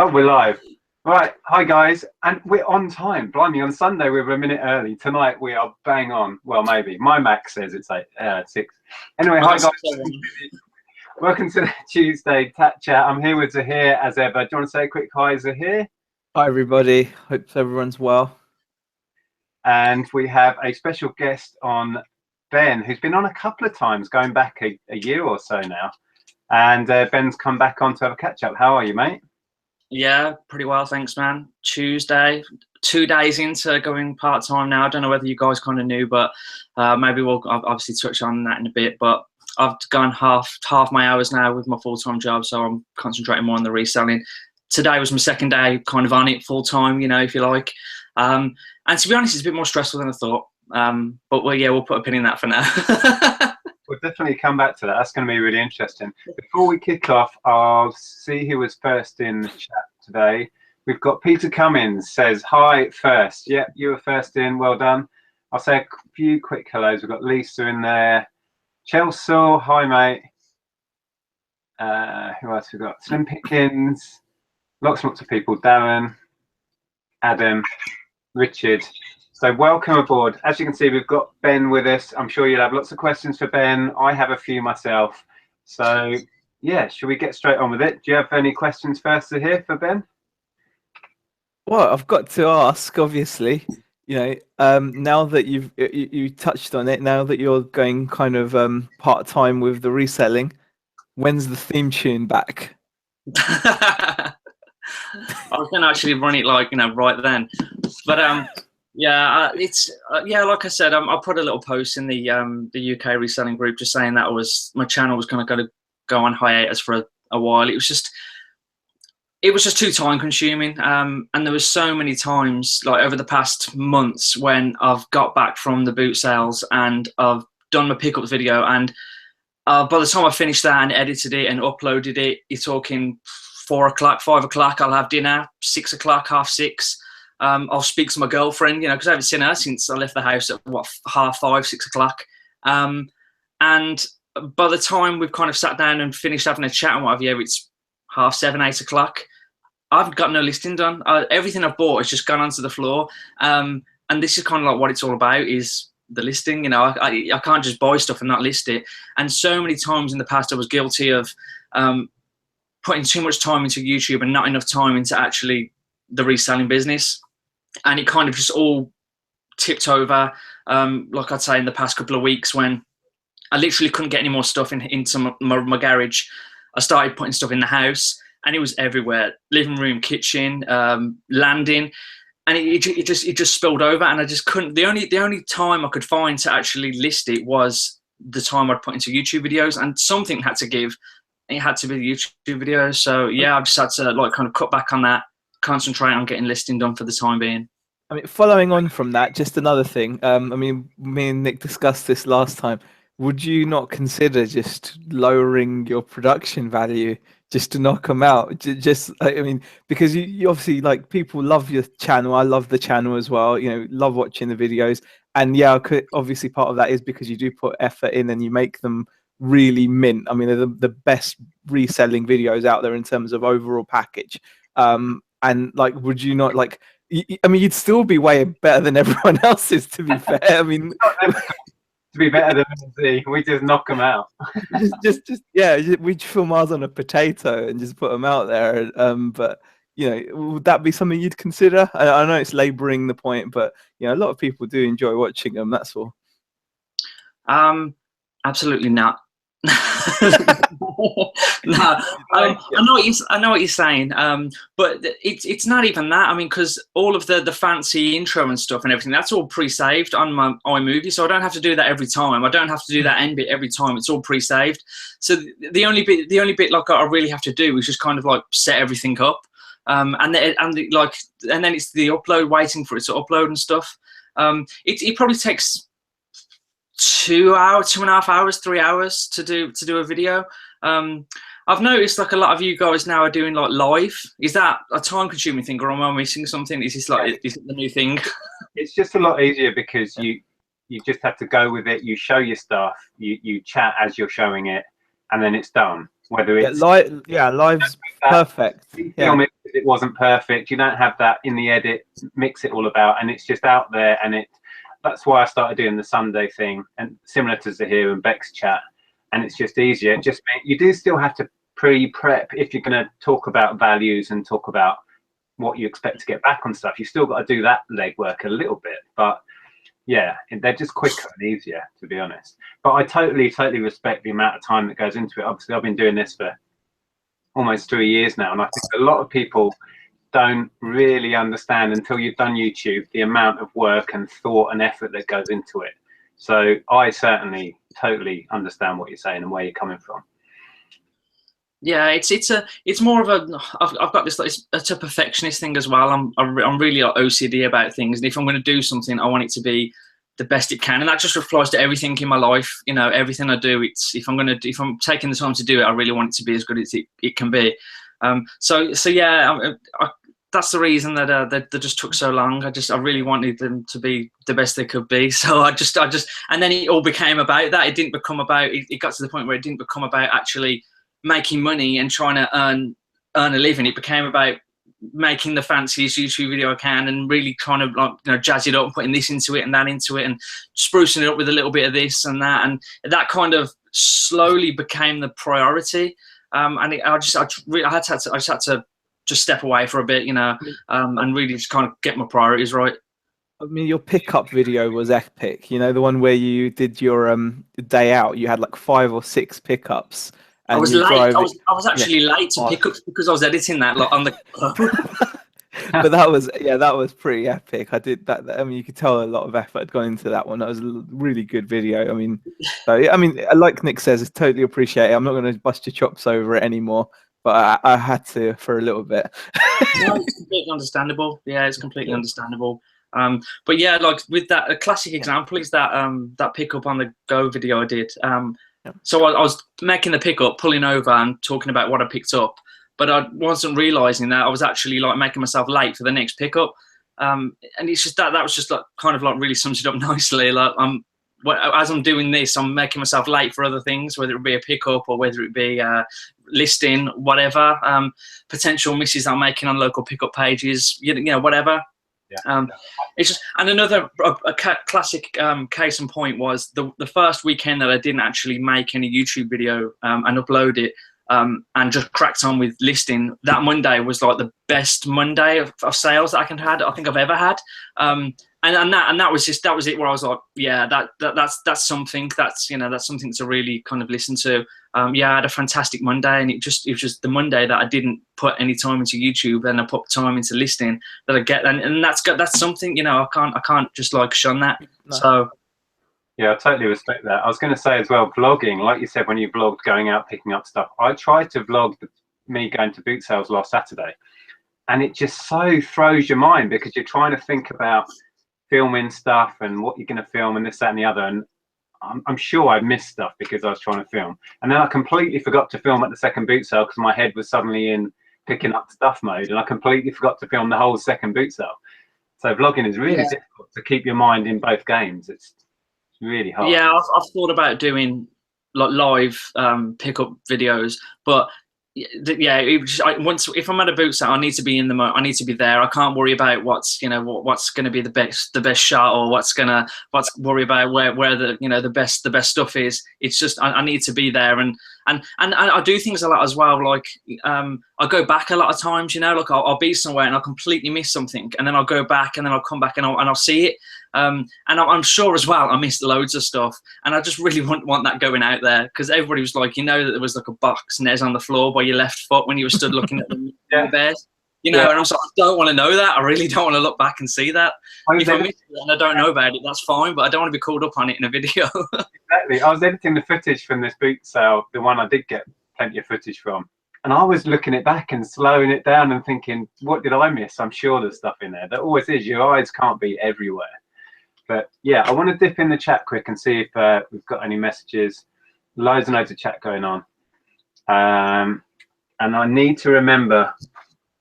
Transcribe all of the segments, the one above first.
Oh, we're live. Right, hi guys, and we're on time. Blimey, on Sunday we were a minute early. Tonight we are bang on. Well, maybe. My Mac says it's 6. Anyway, hi guys. Welcome to the Tuesday Tat Chat. I'm here with Zahir as ever. Do you want to say a quick hi, Zahir? Hi everybody, hope everyone's well. And we have a special guest on, Ben, who's been on a couple of times, going back a year or so now. And Ben's come back on to have a catch up. How are you, mate? Yeah, pretty well, thanks, man. Tuesday, 2 days into going part-time now. I don't know whether you guys kind of knew, but maybe we'll obviously touch on that in a bit. But I've gone half my hours now with my full-time job, so I'm concentrating more on the reselling. Today was my second day kind of on it full-time, you know, if you like. And to be honest, it's a bit more stressful than I thought. But we'll put a pin in that for now. We'll definitely come back to that. That's going to be really interesting. Before we kick off, I'll see who was first in the chat today. We've got Peter Cummins says, hi first. Yeah, you were first in. Well done. I'll say a few quick hellos. We've got Lisa in there. Chelsea, hi, mate. Who else we got? Slim Pickens. Lots and lots of people. Darren, Adam, Richard. So welcome aboard. As you can see, we've got Ben with us. I'm sure you'll have lots of questions for Ben. I have a few myself. So yeah, should we get straight on with it? Do you have any questions first to hear for Ben? Well, I've got to ask, obviously, you know, now that you touched on it, now that you're going kind of part-time with the reselling, when's the theme tune back? I was going to actually run it like, you know, right then. But yeah, it's like I said, I put a little post in the UK reselling group just saying that my channel was kind of going to go on hiatus for a while. It was just too time consuming, and there was so many times like over the past months when I've got back from the boot sales and I've done my pickup video, and by the time I finished that and edited it and uploaded it, you're talking 4 o'clock, 5 o'clock. I'll have dinner, 6 o'clock, 6:30. I'll speak to my girlfriend, you know, because I haven't seen her since I left the house at 5:30, 6 o'clock. And by the time we've kind of sat down and finished having a chat and what have you, it's 7:30, 8 o'clock. I've got no listing done. Everything I've bought has just gone onto the floor. And this is kind of like what it's all about, is the listing. You know, I can't just buy stuff and not list it. And so many times in the past I was guilty of putting too much time into YouTube and not enough time into actually the reselling business. And it kind of just all tipped over, like I'd say in the past couple of weeks, when I literally couldn't get any more stuff into my garage. I started putting stuff in the house, and it was everywhere: living room, kitchen, landing, and it just spilled over. And I just couldn't. The only time I could find to actually list it was the time I'd put into YouTube videos, and something had to give. It had to be the YouTube videos. So yeah, I've just had to like kind of cut back on that, concentrate on getting listing done for the time being. I mean, following on from that, just another thing. I mean, me and Nick discussed this last time. Would you not consider just lowering your production value just to knock them out? Just, I mean, because you obviously, like, people love your channel. I love the channel as well. You know, love watching the videos. And yeah, obviously part of that is because you do put effort in and you make them really mint. I mean, they're the best reselling videos out there in terms of overall package. And like, would you not like? I mean, you'd still be way better than everyone else's, to be fair. I mean, to be better than Z, we just knock them out. Yeah, we'd fill Mars on a potato and just put them out there. But you know, would that be something you'd consider? I know it's labouring the point, but you know, a lot of people do enjoy watching them. That's all. Absolutely not. No, I know what you're saying, but it's not even that. I mean, because all of the fancy intro and stuff and everything, that's all pre-saved on my iMovie, so I don't have to do that every time. I don't have to do that end bit every time. It's all pre-saved. So the only bit like I really have to do is just kind of like set everything up, and then it's the upload, waiting for it to upload and stuff. It probably takes 2 hours, 2.5 hours, 3 hours to do a video. I've noticed like a lot of you guys now are doing like live. Is that a time consuming thing, or am I missing something? Is this like, is it the new thing? It's just a lot easier because you just have to go with it. You show your stuff, you chat as you're showing it, and then it's done. whether it's live's perfect. you film it, it wasn't perfect. You don't have that in the edit, mix it all about, and it's just out there. And that's why I started doing the Sunday thing, and similar to Zahir and Beck's chat. And it's just easier. Just you do still have to pre-prep if you're going to talk about values and talk about what you expect to get back on stuff. You still got to do that legwork a little bit, but yeah, they're just quicker and easier, to be honest. But I totally respect the amount of time that goes into it. Obviously, I've been doing this for almost 3 years now, and I think a lot of people don't really understand until you've done YouTube the amount of work and thought and effort that goes into it. So I certainly totally understand what you're saying and where you're coming from. Yeah, it's more of a I've got this, it's a perfectionist thing as well. I'm really OCD about things, and if I'm going to do something, I want it to be the best it can, and that just applies to everything in my life. You know, everything I do, if I'm taking the time to do it, I really want it to be as good as it can be. So yeah, that's the reason that they just took so long. I really wanted them to be the best they could be. So I just, and then it all became about that. It didn't become about. It got to the point where it didn't become about actually making money and trying to earn a living. It became about making the fanciest YouTube video I can and really trying to jazz it up and putting this into it and that into it and sprucing it up with a little bit of this and that, and that kind of slowly became the priority. And I just had to just step away for a bit, and really just kind of get my priorities right. I mean, your pickup video was epic. The one where you did your day out. You had like 5 or 6 pickups. I was late. I was actually late to pick up because I was editing that on the. But that was pretty epic. I did that. I mean, you could tell a lot of effort had gone into that one. That was a really good video. I mean, like Nick says, it's totally appreciate it. I'm not going to bust your chops over it anymore, but I had to for a little bit. No, it's completely understandable. Yeah, it's completely understandable. But yeah, like with that, a classic example is that that pickup on the Go video I did. So I was making the pickup, pulling over and talking about what I picked up, but I wasn't realizing that I was actually like making myself late for the next pickup. And it's just that was just like kind of like really sums it up nicely. Like as I'm doing this, I'm making myself late for other things, whether it be a pickup or whether it be listing, whatever, potential misses I'm making on local pickup pages, whatever. Yeah. It's just, and another classic case in point was the first weekend that I didn't actually make any YouTube video and upload it and just cracked on with listing. That Monday was like the best Monday of sales that I think I've ever had. And that was it, where I was like, yeah, that's something that's something to really kind of listen to. Yeah, I had a fantastic Monday, and it was just the Monday that I didn't put any time into YouTube and I put time into listing that I get, and that's something, I can't just like shun that. No. So yeah, I totally respect that. I was going to say as well, vlogging, like you said, when you vlogged going out picking up stuff, I tried to vlog me going to boot sales last Saturday, and it just so throws your mind because you're trying to think about filming stuff and what you're going to film and this, that, and the other. And I'm sure I missed stuff because I was trying to film. And then I completely forgot to film at the second boot sale because my head was suddenly in picking up stuff mode, and I completely forgot to film the whole second boot sale. So vlogging is really difficult to keep your mind in both games. It's really hard. Yeah, I've thought about doing like live pickup videos, but yeah, if I'm at a boot sale, I need to be in I need to be there. I can't worry about what's going to be the best shot, or worry about where the best stuff is. It's just I need to be there, and I do things a lot as well. Like I go back a lot of times. Like I'll be somewhere and I'll completely miss something, and then I'll go back and then I'll come back and I'll see it. And I'm sure as well I missed loads of stuff, and I just really want that going out there, because everybody was like, that there was like a box Nez on the floor by your left foot when you were stood looking at the bears, and I was like, I don't want to know that. I really don't want to look back and see that. If I miss it and I don't know about it, that's fine, but I don't want to be called up on it in a video. Exactly. I was editing the footage from this boot sale, the one I did get plenty of footage from, and I was looking it back and slowing it down and thinking, what did I miss? I'm sure there's stuff in there. There always is. Your eyes can't be everywhere. But yeah, I want to dip in the chat quick and see if we've got any messages. Loads and loads of chat going on. And I need to remember,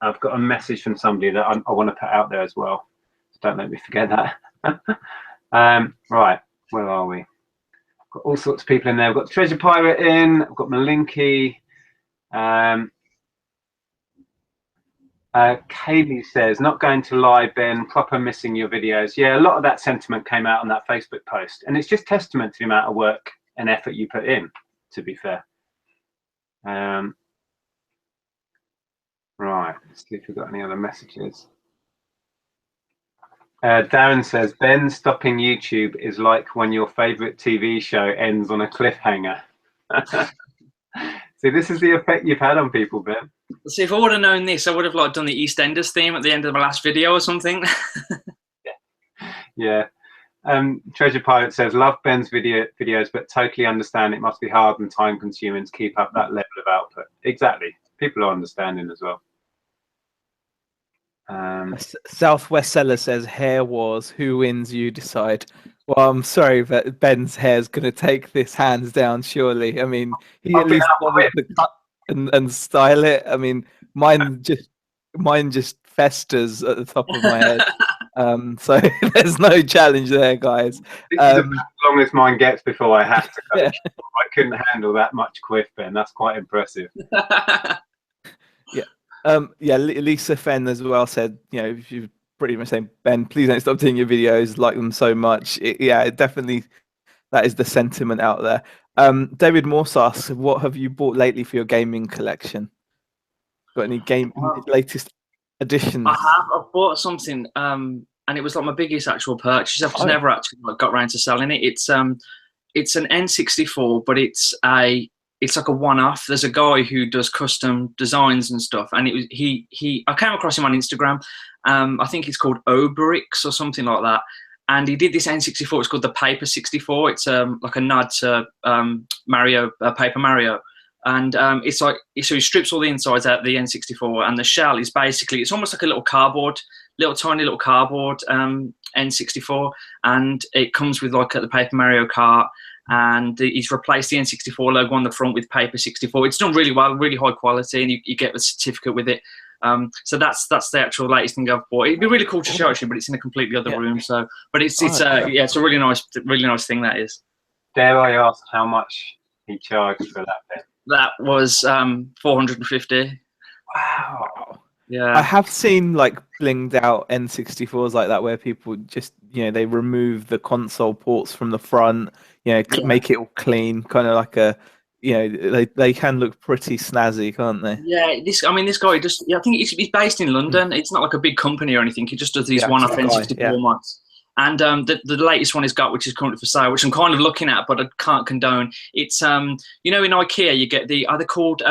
I've got a message from somebody that I want to put out there as well. So don't let me forget that. Right, where are we? Got all sorts of people in there. We've got Treasure Pirate in. I've got Malinky. Kaylee says, not going to lie, Ben, proper missing your videos. Yeah, a lot of that sentiment came out on that Facebook post, and it's just testament to the amount of work and effort you put in, to be fair. Right, let's see if we've got any other messages. Darren says, Ben, stopping YouTube is like when your favorite TV show ends on a cliffhanger. See, this is the effect you've had on people, Ben. See, if I would have known this, I would have like done the EastEnders theme at the end of my last video or something. Yeah. Treasure Pirate says, love Ben's videos, but totally understand it must be hard and time consuming to keep up that level of output. Exactly. People are understanding as well. Southwest Seller says, hair wars, who wins, you decide. Well, I'm sorry, but Ben's hair's going to take this hands down, surely. I mean, he at least bothered to cut and style it. I mean, mine just festers at the top of my head. So there's no challenge there, guys. This is about as long as mine gets before I have to cut it. I couldn't handle that much quiff, Ben. That's quite impressive. Lisa Fenn as well said, you know, you're pretty much saying, Ben, please don't stop doing your videos, like them so much. Definitely, that is the sentiment out there. David Morse asks, what have you bought lately for your gaming collection? Got any latest additions? I've bought something, and it was like my biggest actual purchase. I've just never actually got around to selling it. It's an N64, but it's like a one-off. There's a guy who does custom designs and stuff, and I came across him on Instagram. I think it's called Obrix or something like that. And he did this N64. It's called the Paper 64. It's like a nod to Mario, Paper Mario. And it's like, so he strips all the insides out of the N64, and the shell is basically, it's almost like a tiny little cardboard N64, and it comes with like the Paper Mario Kart. And he's replaced the N64 logo on the front with Paper 64. It's done really well, really high quality, and you get the certificate with it. So that's the actual latest thing I've bought. It'd be really cool to show actually, but it's in a completely other room. So, but it's a really nice thing that is. Dare I ask how much he charged for that bit? That was 450. Wow. Yeah. I have seen like blinged out N64s like that where people just, you know, they remove the console ports from the front, you know, make it all clean, kind of like a, you know, they can look pretty snazzy, can't they? Yeah, this guy just, I think he's based in London. It's not like a big company or anything. He just does these one-off N64 mods. And the latest one he's got, which is currently for sale, which I'm kind of looking at, but I can't condone. It's you know, in IKEA you get are they called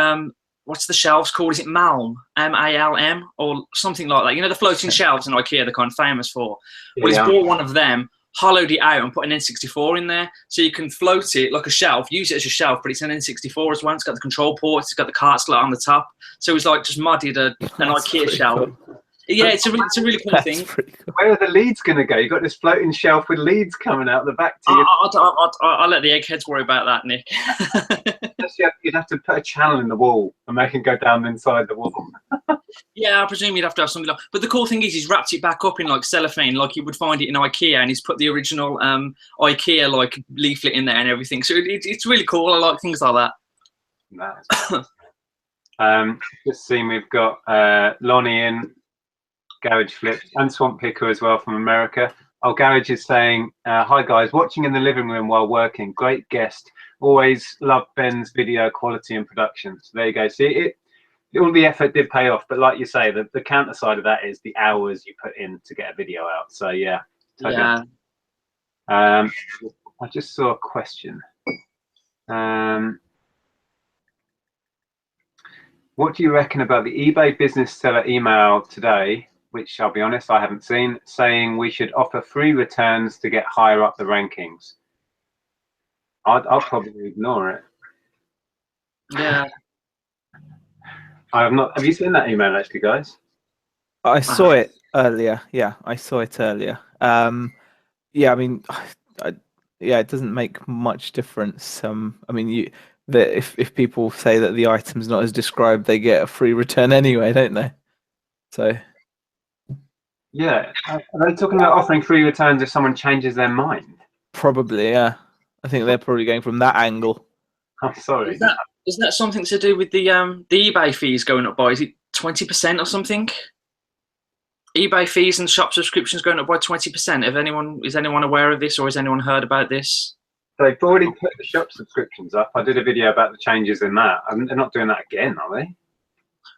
what's the shelves called? Is it Malm? M-A-L-M or something like that? You know, the floating shelves in IKEA they're kind of famous for. Well, he's bought one of them, hollowed it out, and put an N64 in there, so you can float it like a shelf, use it as a shelf, but it's an N64 as well. It's got the control ports, it's got the cart slot on the top, so it's like just modded an IKEA shelf. Cool. Yeah, it's a really cool thing. Cool. Where are the leads going to go? You've got this floating shelf with leads coming out the back to you. I'll let the eggheads worry about that, Nick. You'd have to put a channel in the wall and make it go down inside the wall. Yeah, I presume you'd have to have something like. But the cool thing is, he's wrapped it back up in like cellophane, like you would find it in IKEA, and he's put the original IKEA like leaflet in there and everything. So it's really cool. I like things like that. Just seeing we've got Lonnie in. Garage Flip and Swamp Picker as well from America. Garage is saying, hi guys, watching in the living room while working. Great guest. Always love Ben's video quality and production. So there you go. See, all the effort did pay off, but like you say, the counter side of that is the hours you put in to get a video out. So yeah. Totally. Yeah. I just saw a question. What do you reckon about the eBay business seller email today, which I'll be honest, I haven't seen, saying we should offer free returns to get higher up the rankings? I'll probably ignore it. Yeah. I have not. Have you seen that email actually, guys? I saw it earlier. Yeah, I saw it earlier. Yeah, I mean, it doesn't make much difference. I mean, if people say that the item's not as described, they get a free return anyway, don't they? So. Yeah, are they talking about offering free returns if someone changes their mind? Probably, yeah. I think they're probably going from that angle. I'm sorry. Isn't that something to do with the eBay fees going up by, is it 20% or something? eBay fees and shop subscriptions going up by 20%. Is anyone aware of this, or has anyone heard about this? They've already put the shop subscriptions up. I did a video about the changes in that. They're not doing that again, are they?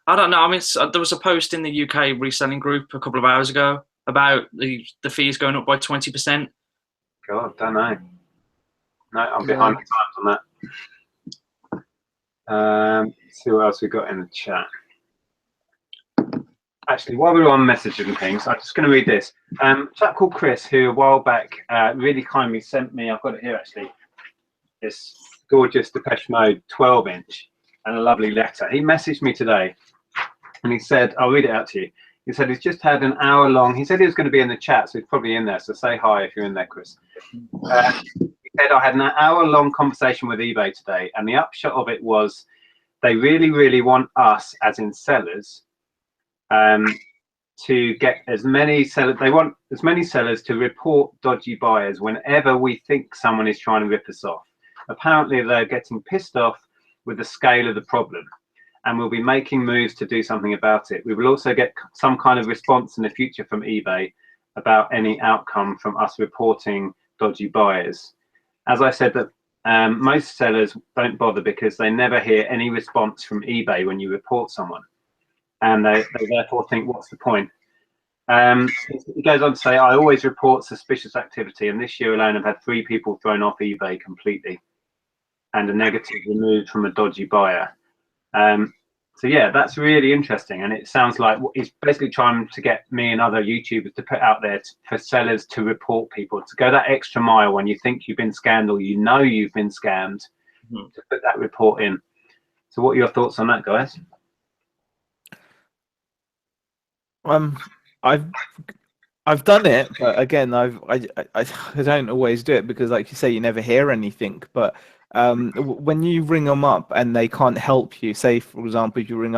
I don't know. I mean, there was a post in the UK reselling group a couple of hours ago about the fees going up by 20%. God, don't know. No, I'm behind the times on that. Let's see what else we got in the chat. Actually, while we were on messages and things, I'm just going to read this. A chap called Chris, who a while back really kindly sent me, I've got it here actually, this gorgeous Depeche Mode 12-inch and a lovely letter. He messaged me today and he said, I'll read it out to you. He said he's just had an hour-long, he said he was going to be in the chat, so he's probably in there, so say hi if you're in there, Chris. He said, I had an hour-long conversation with eBay today, and the upshot of it was they really, really want us, as in sellers, to get as many sellers, they want as many sellers to report dodgy buyers whenever we think someone is trying to rip us off. Apparently they're getting pissed off with the scale of the problem, and we'll be making moves to do something about it. We will also get some kind of response in the future from eBay about any outcome from us reporting dodgy buyers. As I said, that most sellers don't bother because they never hear any response from eBay when you report someone, and they therefore think, what's the point? He goes on to say, I always report suspicious activity, and this year alone I've had 3 people thrown off eBay completely and a negative removed from a dodgy buyer. So yeah, that's really interesting, and it sounds like he's basically trying to get me and other YouTubers to put out there for sellers to report people, to go that extra mile when you think you've been scammed or you know you've been scammed, to put that report in. So what are your thoughts on that, guys? I've done it, but again, I don't always do it because, like you say, you never hear anything. But when you ring them up and they can't help you, say for example, if you ring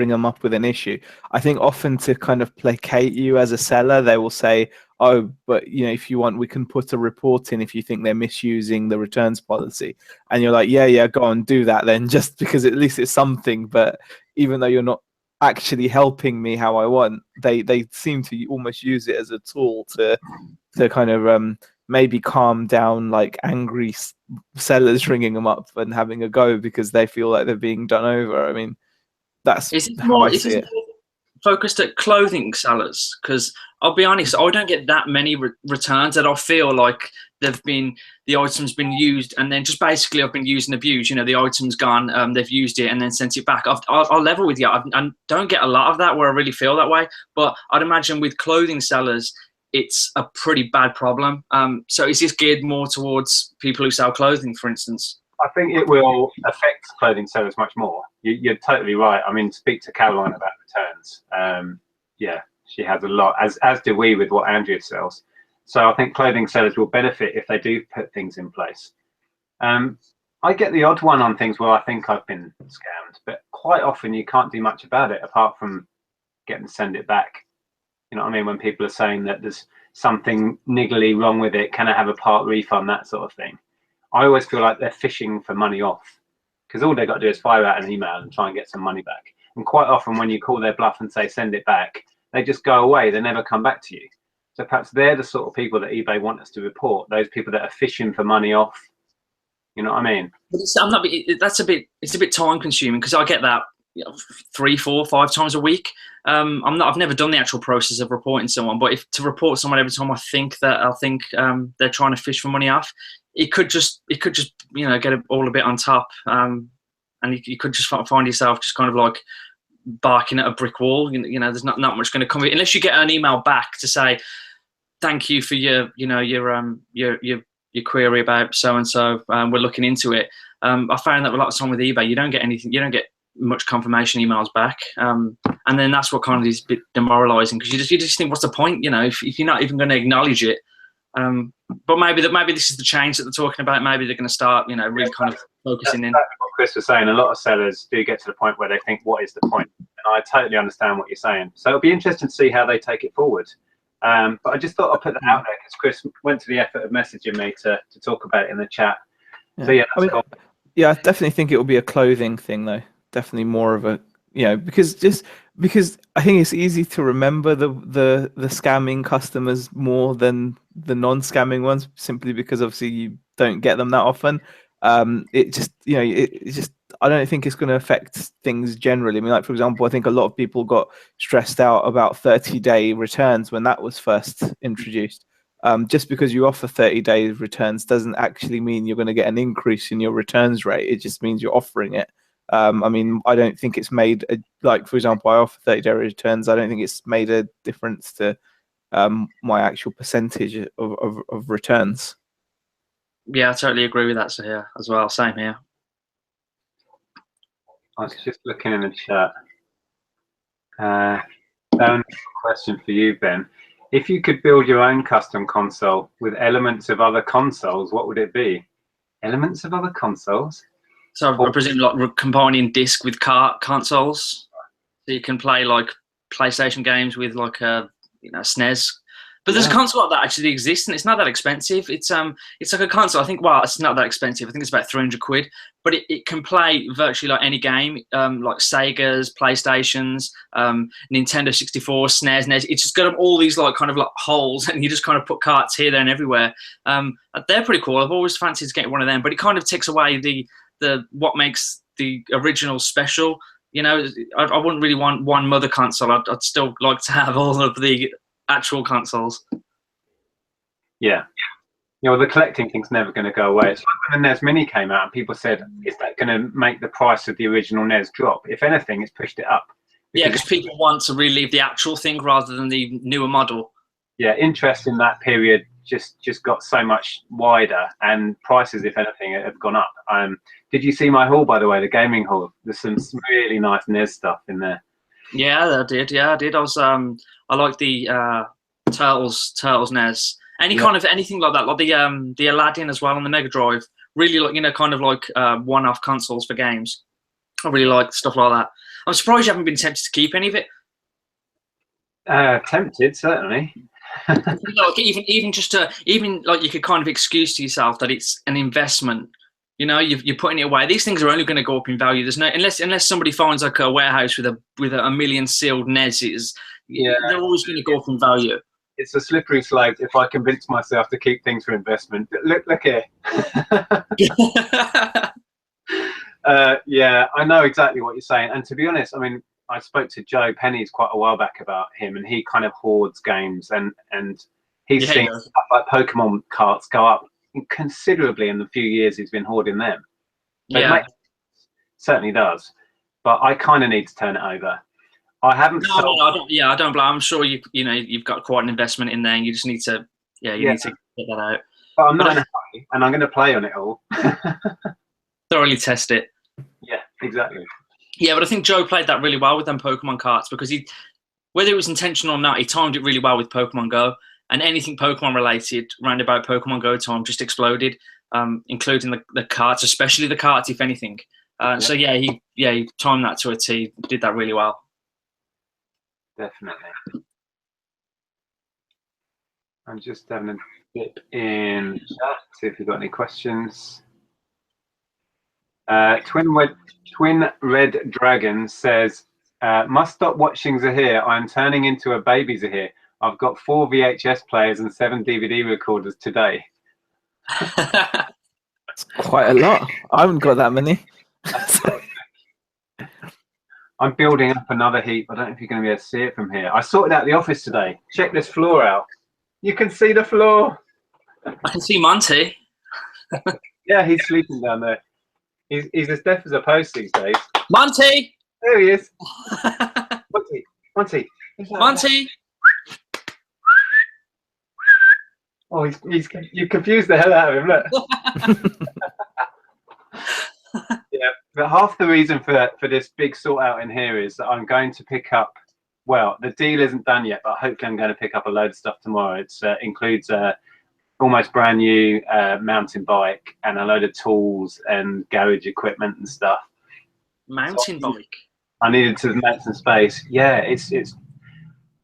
them up with an issue, I think often to kind of placate you as a seller, they will say, "Oh, but you know, if you want, we can put a report in if you think they're misusing the returns policy." And you're like, "Yeah, go on, do that then," just because at least it's something. But even though you're not actually helping me how I want, they seem to almost use it as a tool to kind of maybe calm down like angry sellers ringing them up and having a go because they feel like they're being done over. I mean, that's how I see it. Focused at clothing sellers? Because I'll be honest, I don't get that many returns that I feel like the item's been used and then just basically I've been used and abused. You know, the item's gone, they've used it and then sent it back. I'll level with you. I don't get a lot of that where I really feel that way, but I'd imagine with clothing sellers, it's a pretty bad problem. So is this geared more towards people who sell clothing, for instance? I think it will affect clothing sellers much more. You're totally right. I mean, speak to Caroline about returns. Yeah, she has a lot, as do we with what Andrea sells. So I think clothing sellers will benefit if they do put things in place. I get the odd one on things where I think I've been scammed, but quite often you can't do much about it apart from getting to send it back. You know what I mean? When people are saying that there's something niggly wrong with it, can I have a part refund, that sort of thing. I always feel like they're fishing for money off, because all they've got to do is fire out an email and try and get some money back. And quite often when you call their bluff and say send it back, they just go away. They never come back to you. So perhaps they're the sort of people that eBay want us to report, those people that are fishing for money off. You know what I mean? But it's a bit time consuming, because I get that 3, 4, 5 times a week. I've never done the actual process of reporting someone, but if to report someone every time I think they're trying to fish for money off, it could just you know, get it all a bit on top, and you could just find yourself just kind of like barking at a brick wall. You know, there's not much going to come unless you get an email back to say thank you for your query about so and so. We're looking into it. I found that a lot of time with eBay, you don't get anything. You don't get much confirmation emails back, and then that's what kind of is a bit demoralizing, because you just think, what's the point? You know, if you're not even going to acknowledge it. But maybe this is the change that they're talking about. Maybe they're going to start, you know, really kind of focusing in. That's what Chris was saying. A lot of sellers do get to the point where they think, what is the point? And I totally understand what you're saying. So it'll be interesting to see how they take it forward. But I just thought I'd put that out there because Chris went to the effort of messaging me to talk about it in the chat. Yeah. So yeah, that's cool. Yeah, I definitely think it will be a clothing thing though. Definitely more of a, because I think it's easy to remember the scamming customers more than the non-scamming ones, simply because obviously you don't get them that often. It just, it just, I don't think it's going to affect things generally. I mean, like for example, I think a lot of people got stressed out about 30-day returns when that was first introduced. Just because you offer 30-day returns doesn't actually mean you're going to get an increase in your returns rate. It just means you're offering it. I mean, I don't think it's made like, for example, I offer 30-day returns. I don't think it's made a difference to my actual percentage of returns. Yeah, I totally agree with that, Sahir, as well. Same here. I was just looking in the chat. Down question for you, Ben. If you could build your own custom console with elements of other consoles, what would it be? Elements of other consoles? So I presume like combining disc with consoles, so you can play like PlayStation games with like a SNES. But there's a console like that actually exists, and it's not that expensive. It's like a console. I think, well, it's not that expensive. I think it's about 300 quid. But it can play virtually like any game, like Sega's, PlayStation's, Nintendo 64, SNES, NES. It's just got all these like kind of like holes, and you just kind of put carts here, there, and everywhere. They're pretty cool. I've always fancied getting one of them, but it kind of takes away the what makes the original special. I wouldn't really want one mother console. I'd still like to have all of the actual consoles. Yeah. The collecting thing's never going to go away. It's like when the NES Mini came out and people said, is that going to make the price of the original NES drop? If anything, it's pushed it up. Because people want to relive the actual thing rather than the newer model. Yeah, interest in that period just got so much wider, and prices, if anything, have gone up. Did you see my haul, by the way, the gaming haul? There's some really nice NES stuff in there. Yeah, I did. I was I like the Turtles NES. Kind of anything like that, like the Aladdin as well on the Mega Drive. Really like kind of like one-off consoles for games. I really like stuff like that. I'm surprised you haven't been tempted to keep any of it. Tempted, certainly. Like even like you could kind of excuse to yourself that it's an investment. You're putting it away. These things are only going to go up in value. There's no unless somebody finds like a warehouse with a million sealed NESs. Yeah, they're always going to go up in value. It's a slippery slope if I convince myself to keep things for investment. Look here. Yeah, I know exactly what you're saying. And to be honest, I mean, I spoke to Joe Penny's quite a while back about him, and he kind of hoards games, and he's seen stuff like Pokemon carts go up considerably in the few years he's been hoarding them. Yeah, certainly does. But I kind of need to turn it over. I haven't. No, I don't. Yeah, I don't blame. I'm sure you've got quite an investment in there, and you just need to. Yeah, you need to get that out. But I'm not in a hurry, and I'm going to play on it all. Thoroughly test it. Yeah, exactly. Yeah, but I think Joe played that really well with them Pokemon carts, because whether it was intentional or not, he timed it really well with Pokemon Go, and anything Pokemon related round about Pokemon Go time just exploded, including the carts, especially the carts, if anything. So yeah, he timed that to a T. Did that really well. Definitely. I'm just having a dip in chat, see if you've got any questions. Twin Red Dragon says, must stop watching Zahir. I'm turning into a baby Zahir. I've got 4 VHS players and 7 DVD recorders today. That's quite a lot. I haven't got that many. I'm building up another heap. I don't know if you're going to be able to see it from here. I sorted out the office today. Check this floor out. You can see the floor. I can see Monty. Yeah, he's sleeping down there. He's as deaf as a post these days. Monty! There he is. Monty. Monty! Oh, you confused the hell out of him, look. Yeah, but half the reason for this big sort out in here is that I'm going to pick up, well, the deal isn't done yet, but hopefully I'm going to pick up a load of stuff tomorrow. It includes almost brand new mountain bike and a load of tools and garage equipment and stuff. Mountain bike? I needed to make some space. Yeah, it's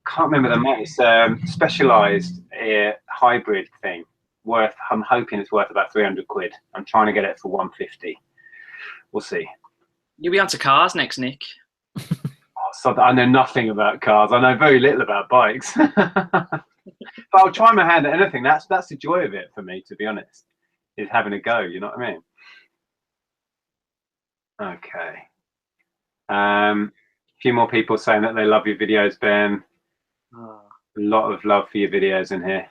can't remember the name. It's specialized hybrid thing. I'm hoping it's worth about 300 quid. I'm trying to get it for 150. we'll see. You'll be onto cars next, Nick. So I know nothing about cars. I know very little about bikes. But I'll try my hand at anything. That's the joy of it for me, to be honest, is having a go. You know what I mean? Okay. A few more people saying that they love your videos, Ben. Oh. A lot of love for your videos in here.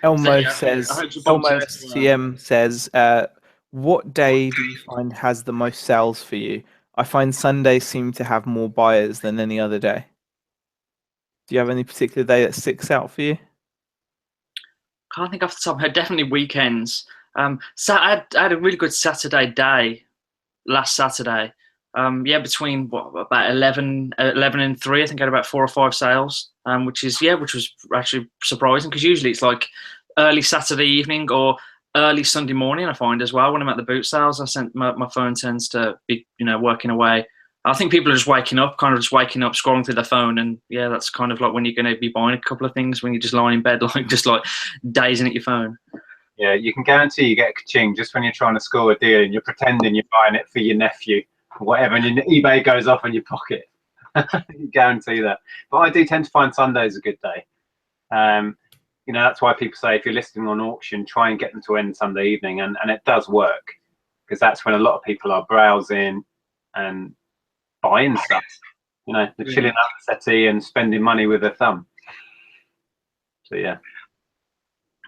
Elmo So, says, I hope you Elmo bumped into, STM says, what day do you find has the most sales for you? I find Sundays seem to have more buyers than any other day. Do you have any particular day that sticks out for you? Can't think off the top of my head. Definitely weekends. So I had a really good Saturday day last Saturday. Yeah, between about 11 and 3, I think I had about 4 or 5 sales, which was actually surprising, because usually it's like early Saturday evening or early Sunday morning. I find as well when I'm at the boot sales, my phone tends to be working away. I think people are just waking up, scrolling through their phone, and yeah, that's kind of like when you're going to be buying a couple of things, when you're just lying in bed, just dazing at your phone. Yeah, you can guarantee you get a ka-ching just when you're trying to score a deal and you're pretending you're buying it for your nephew or whatever, and your eBay goes off in your pocket. You guarantee that. But I do tend to find Sunday's a good day. That's why people say if you're listing on auction, try and get them to end Sunday evening, and it does work, because that's when a lot of people are browsing and buying stuff. They're chilling out the settee and spending money with their thumb. So yeah.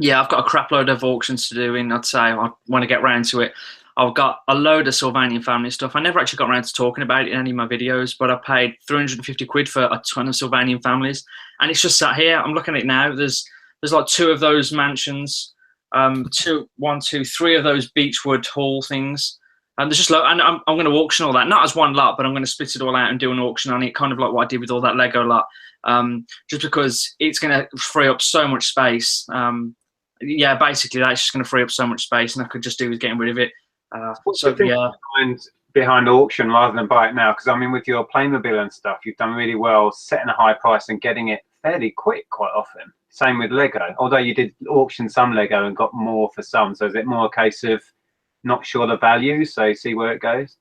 Yeah, I've got a crap load of auctions to do in. I'd say I want to get round to it. I've got a load of Sylvanian Family stuff. I never actually got around to talking about it in any of my videos, but I paid 350 quid for a ton of Sylvanian Families, and it's just sat here. I'm looking at it now. There's like 2 of those mansions, 3 of those Beechwood Hall things. And there's just and I'm going to auction all that, not as one lot, but I'm going to split it all out and do an auction on it, kind of like what I did with all that Lego lot, just because it's going to free up so much space. Yeah, basically that's just going to free up so much space, and I could just do with getting rid of it. Behind auction rather than buy it now, because I mean with your Playmobil and stuff, you've done really well setting a high price and getting it fairly quick quite often. Same with Lego, although you did auction some Lego and got more for some. So is it more a case of not sure the value, so see where it goes?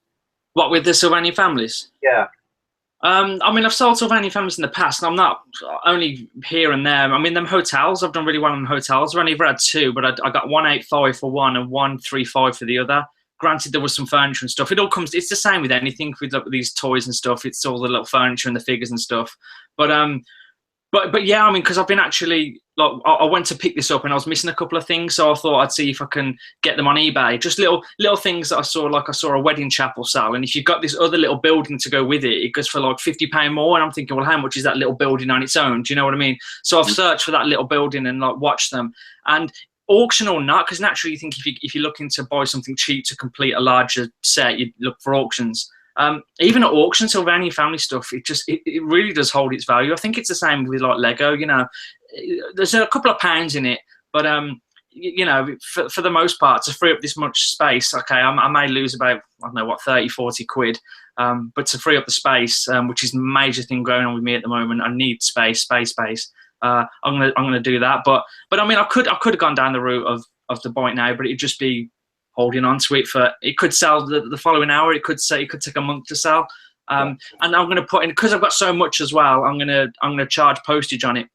What, with the Sylvanian Families? Yeah. I mean, I've sold Sylvanian Families in the past, and I'm not only here and there. I mean, them hotels, I've done really well in hotels. I've only ever had 2, but I got 185 for one and 135 for the other. Granted, there was some furniture and stuff. It all comes. It's the same with anything with these toys and stuff. It's all the little furniture and the figures and stuff. But yeah, I mean, because I've been actually I went to pick this up and I was missing a couple of things, so I thought I'd see if I can get them on eBay. Just little things that I saw. Like I saw a wedding chapel sale, and if you've got this other little building to go with it, it goes for like £50 more. And I'm thinking, well, how much is that little building on its own? Do you know what I mean? So I've searched for that little building and watched them. And auction or not, because naturally you think if you're looking to buy something cheap to complete a larger set, you look for auctions. Even at auction, Sylvanian Family stuff, it really does hold its value. I think it's the same with like Lego. There's a couple of pounds in it, but for the most part, to free up this much space, okay, I may lose about, I don't know what, 30, 40 quid, but to free up the space, which is a major thing going on with me at the moment, I need space. I'm gonna do that, but I mean, I could have gone down the route of the bite now, but it'd just be holding on to it for, it could sell the following hour. It could take a month to sell. And I'm going to put in, because I've got so much as well, I'm going to charge postage on it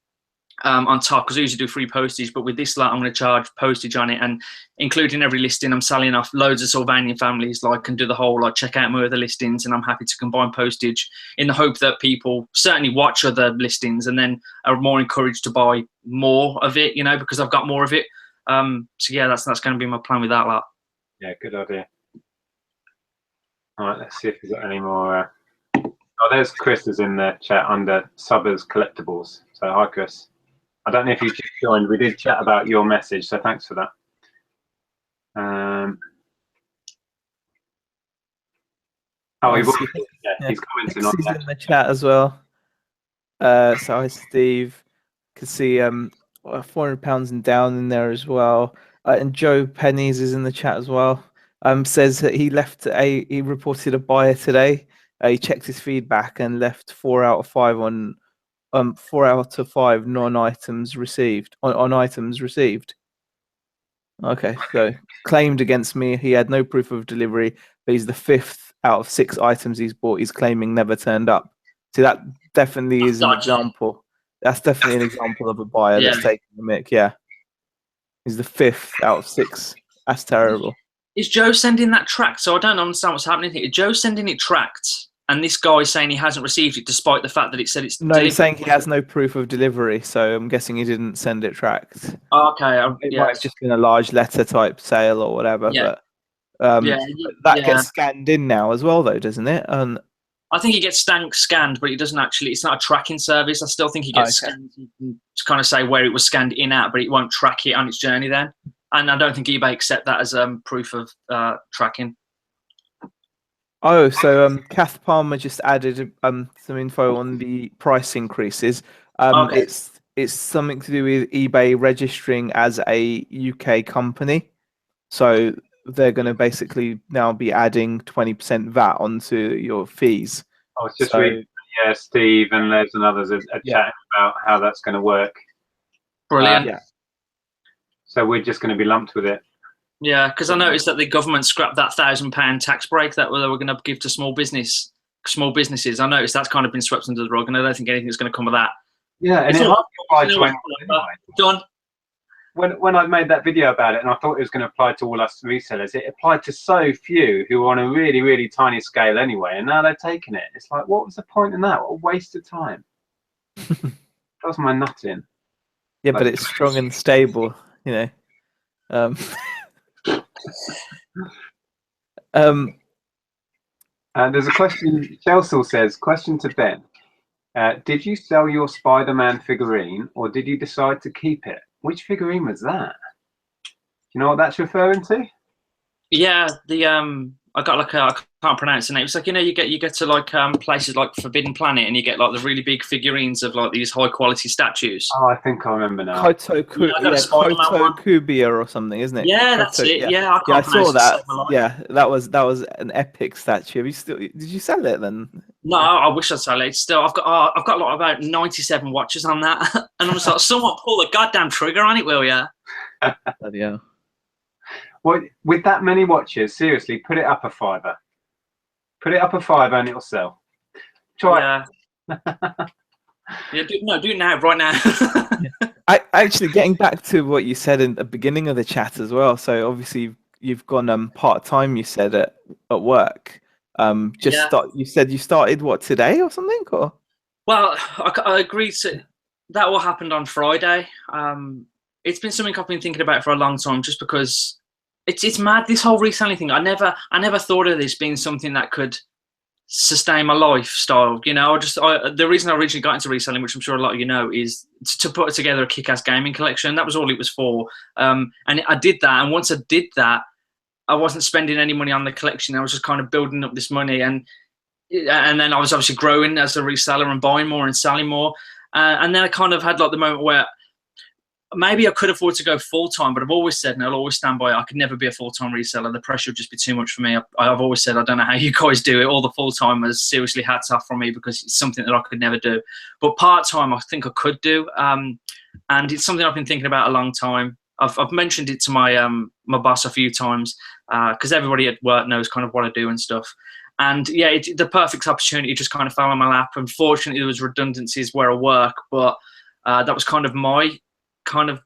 on top, because I usually do free postage, but with this lot I'm going to charge postage on it, and including every listing I'm selling off loads of Sylvanian Families, and do the whole check out my other listings, and I'm happy to combine postage in the hope that people certainly watch other listings and then are more encouraged to buy more of it, because I've got more of it. So yeah, that's going to be my plan with that lot. Yeah, good idea. All right, let's see if we've got any more. Oh, there's Chris is in the chat under Subbers Collectibles. So hi, Chris. I don't know if you just joined. We did chat about your message, so thanks for that. He's commenting on that. He's in the chat as well. So hi, Steve. Could see £400 and down in there as well. And Joe Pennies is in the chat as well. Says that he reported a buyer today. He checked his feedback and left 4 out of 5 on 4 out of 5 non-items received on items received. Okay, so claimed against me. He had no proof of delivery, but he's the 5th out of 6 items he's bought. He's claiming never turned up. See, that definitely is an Dodgy. example. That's definitely an example of a buyer that's taking the mick. Yeah, he's the 5th out of 6. That's terrible. Is Joe sending that tracked? So I don't understand what's happening here. Is Joe sending it tracked, and this guy is saying he hasn't received it, despite the fact that it said it's No, delivered? he's saying he has no proof of delivery, so I'm guessing he didn't send it tracked. Oh, okay, It might have just been a large letter type sale or whatever, Yeah. but that yeah. gets scanned in now as well, though, doesn't it? And I think he gets scanned, but it doesn't actually. It's not a tracking service. I still think he gets scanned. You can kind of say where it was scanned in at, but it won't track it on its journey then. And I don't think eBay accept that as proof of tracking. Oh, so Kath Palmer just added some info on the price increases. Okay. It's something to do with eBay registering as a UK company, so they're going to basically now be adding 20% VAT onto your fees. I was just reading, Steve and Les and others are chatting about how that's going to work. Brilliant. So we're just going to be lumped with it. Yeah, because I noticed that the government scrapped that £1,000 tax break that they were going to give to small businesses. I noticed that's kind of been swept under the rug, and I don't think anything's going to come of that. Yeah, and it's done. When I made that video about it, and I thought it was going to apply to all us resellers, it applied to so few who were on a really, really tiny scale anyway, and now they're taking it. It's like, what was the point in that? What a waste of time. Does my nut in. Yeah, but it's strong and stable, you know. And there's a question. Chelsea says, question to Ben. Did you sell your Spider-Man figurine, or did you decide to keep it? Which figurine was that? Do you know what that's referring to? Yeah, I got like I can't pronounce the name. It's like, you know, you get to like places like Forbidden Planet, and you get like the really big figurines of like these high quality statues. Oh, I think I remember now. Kubia or something, isn't it? Yeah, that's it. Yeah, I saw that. Yeah, that was an epic statue. Did you sell it then? No, I wish I'd sell it. Still, I've got like about 97 watches on that, and I'm just like, someone pull the goddamn trigger on it, will ya? Yeah. Well, with that many watches, seriously, put it up a £5. Put it up a £5 and it'll sell. Try it. Yeah, do it now, right now. Actually, getting back to what you said in the beginning of the chat as well. So obviously you've gone part-time, you said, at work. You said you started, what, today or something? Or? Well, I agreed to that. What happened on Friday? It's been something I've been thinking about for a long time, just because it's mad, this whole reselling thing. I never thought of this being something that could sustain my lifestyle. You know, the reason I originally got into reselling, which I'm sure a lot of you know, is to put together a kick-ass gaming collection. That was all it was for. And I did that, and once I did that, I wasn't spending any money on the collection. I was just kind of building up this money, and then I was obviously growing as a reseller and buying more and selling more. And then I kind of had like the moment where maybe I could afford to go full-time, but I've always said, and I'll always stand by it, I could never be a full-time reseller. The pressure would just be too much for me. I've always said, I don't know how you guys do it. All the full-timers, seriously, hats off from me, because it's something that I could never do. But part-time, I think I could do. And it's something I've been thinking about a long time. I've mentioned it to my my boss a few times, because everybody at work knows kind of what I do and stuff. And yeah, the perfect opportunity just kind of fell on my lap. Unfortunately, there was redundancies where I work, but that was kind of my time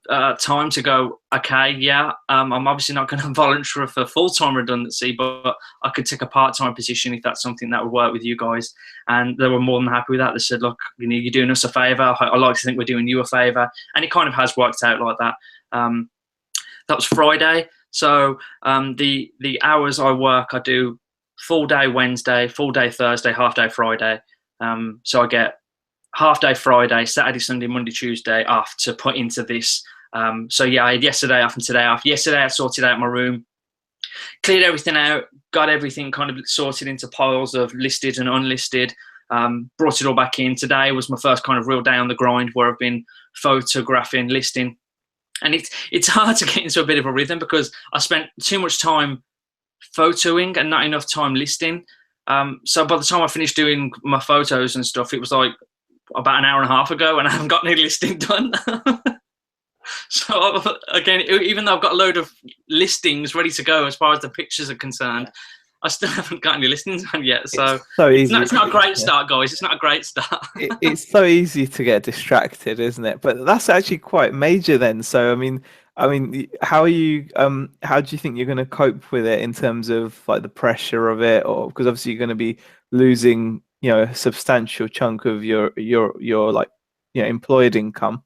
to go, okay, yeah, I'm obviously not going to volunteer for full-time redundancy, but I could take a part-time position if that's something that would work with you guys. And they were more than happy with that. They said, look, you know, you're doing us a favour. I like to think we're doing you a favour. And it kind of has worked out like that. That was Friday. So the hours I work, I do full day Wednesday, full day Thursday, half day Friday. So I get half day Friday, Saturday, Sunday, Monday, Tuesday off to put into this. So yeah, I had yesterday off and today off. Yesterday I sorted out my room, cleared everything out, got everything kind of sorted into piles of listed and unlisted, brought it all back in. Today was my first kind of real day on the grind, where I've been photographing, listing. And it's hard to get into a bit of a rhythm, because I spent too much time photoing and not enough time listing. So by the time I finished doing my photos and stuff, it was like about an hour and a half ago, and I haven't got any listing done. So again, even though I've got a load of listings ready to go as far as the pictures are concerned, I still haven't got any listings on yet. So it's not a great start, guys. It's not a great start. It's so easy to get distracted, isn't it? But that's actually quite major then. So I mean, how are you? How do you think you're going to cope with it in terms of like the pressure of it, or because obviously you're going to be losing, a substantial chunk of your like, employed income.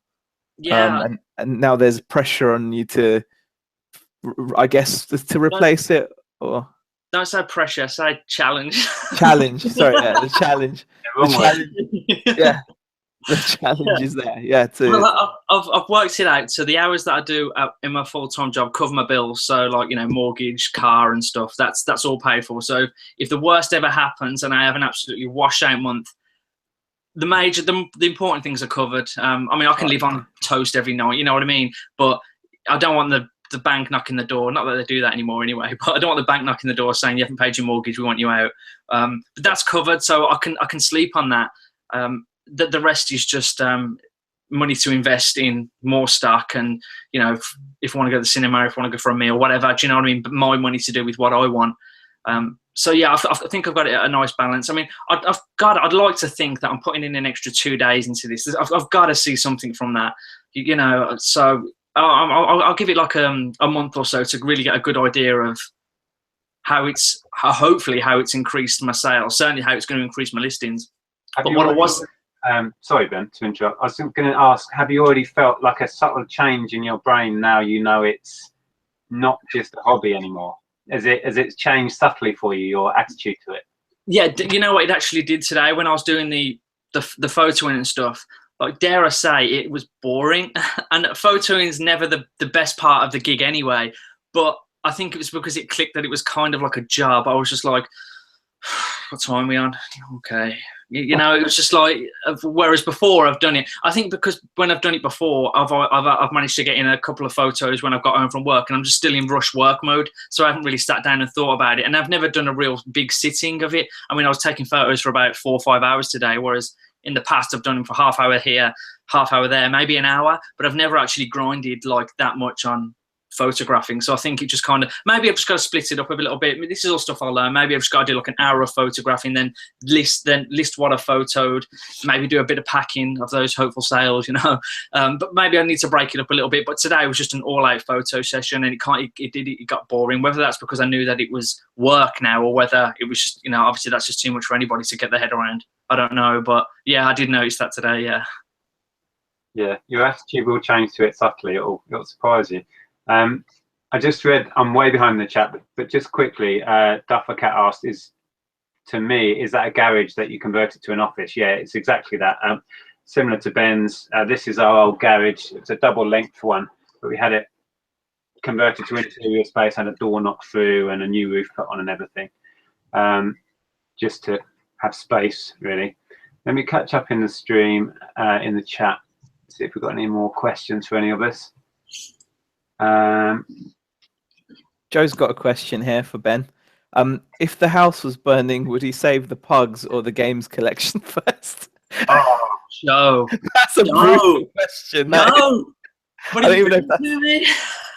Yeah. And now there's pressure on you to, I guess, to replace it, or don't say pressure, say challenge. Challenge. Sorry, the challenge. Yeah. The challenge is there. Yeah. Well, I've worked it out. So the hours that I do in my full-time job cover my bills. So like, mortgage, car and stuff, that's all paid for. So if the worst ever happens and I have an absolutely washout month, the important things are covered. I can live on toast every night, you know what I mean? But I don't want the bank knocking the door. Not that they do that anymore anyway, but I don't want the bank knocking the door saying you haven't paid your mortgage, we want you out. But that's covered, so I can sleep on that. The rest is just money to invest in more stock, and if I want to go to the cinema, if I want to go for a meal, whatever, do you know what I mean? But my money to do with what I want. So yeah, I think I've got a nice balance. I mean, I'd like to think that I'm putting in an extra 2 days into this. I've got to see something from that, So I'll give it like a month or so to really get a good idea of hopefully how it's increased my sales. Certainly how it's going to increase my listings. Sorry, Ben, to interrupt. I was going to ask, have you already felt like a subtle change in your brain now? It's not just a hobby anymore. Has it changed subtly for you, your attitude to it? Yeah, you know what it actually did today when I was doing the photoing and stuff. Like, dare I say, it was boring. And photoing is never the best part of the gig anyway. But I think it was because it clicked that it was kind of like a job. I was just like, what time are we on? Okay. It was just like, whereas before I've done it. I think because when I've done it before, I've managed to get in a couple of photos when I've got home from work, and I'm just still in rush work mode. So I haven't really sat down and thought about it. And I've never done a real big sitting of it. I mean, I was taking photos for about 4 or 5 hours today, whereas in the past I've done them for half hour here, half hour there, maybe an hour, but I've never actually grinded like that much on photographing. So I think it just kind of, maybe I've just got to split it up a little bit. I mean, this is all stuff I'll learn. Maybe I've just got to do like an hour of photographing, then list what I photoed, maybe do a bit of packing of those hopeful sales, but maybe I need to break it up a little bit. But today was just an all-out photo session, and it got boring, whether that's because I knew that it was work now, or whether it was just, obviously that's just too much for anybody to get their head around. I don't know, but yeah, I did notice that today. Yeah, your attitude will change to it subtly. It'll surprise you. I just read, I'm way behind the chat, but just quickly, Duffer Cat asked, is that a garage that you converted to an office? Yeah, it's exactly that. Similar to Ben's, this is our old garage. It's a double length one, but we had it converted to interior space, had a door knocked through and a new roof put on and everything, just to have space, really. Let me catch up in the stream, in the chat, see if we've got any more questions for any of us. Joe's got a question here for Ben. If the house was burning, would he save the pugs or the games collection first? Oh, Joe. That's a brutal question. No. I don't even know if that's...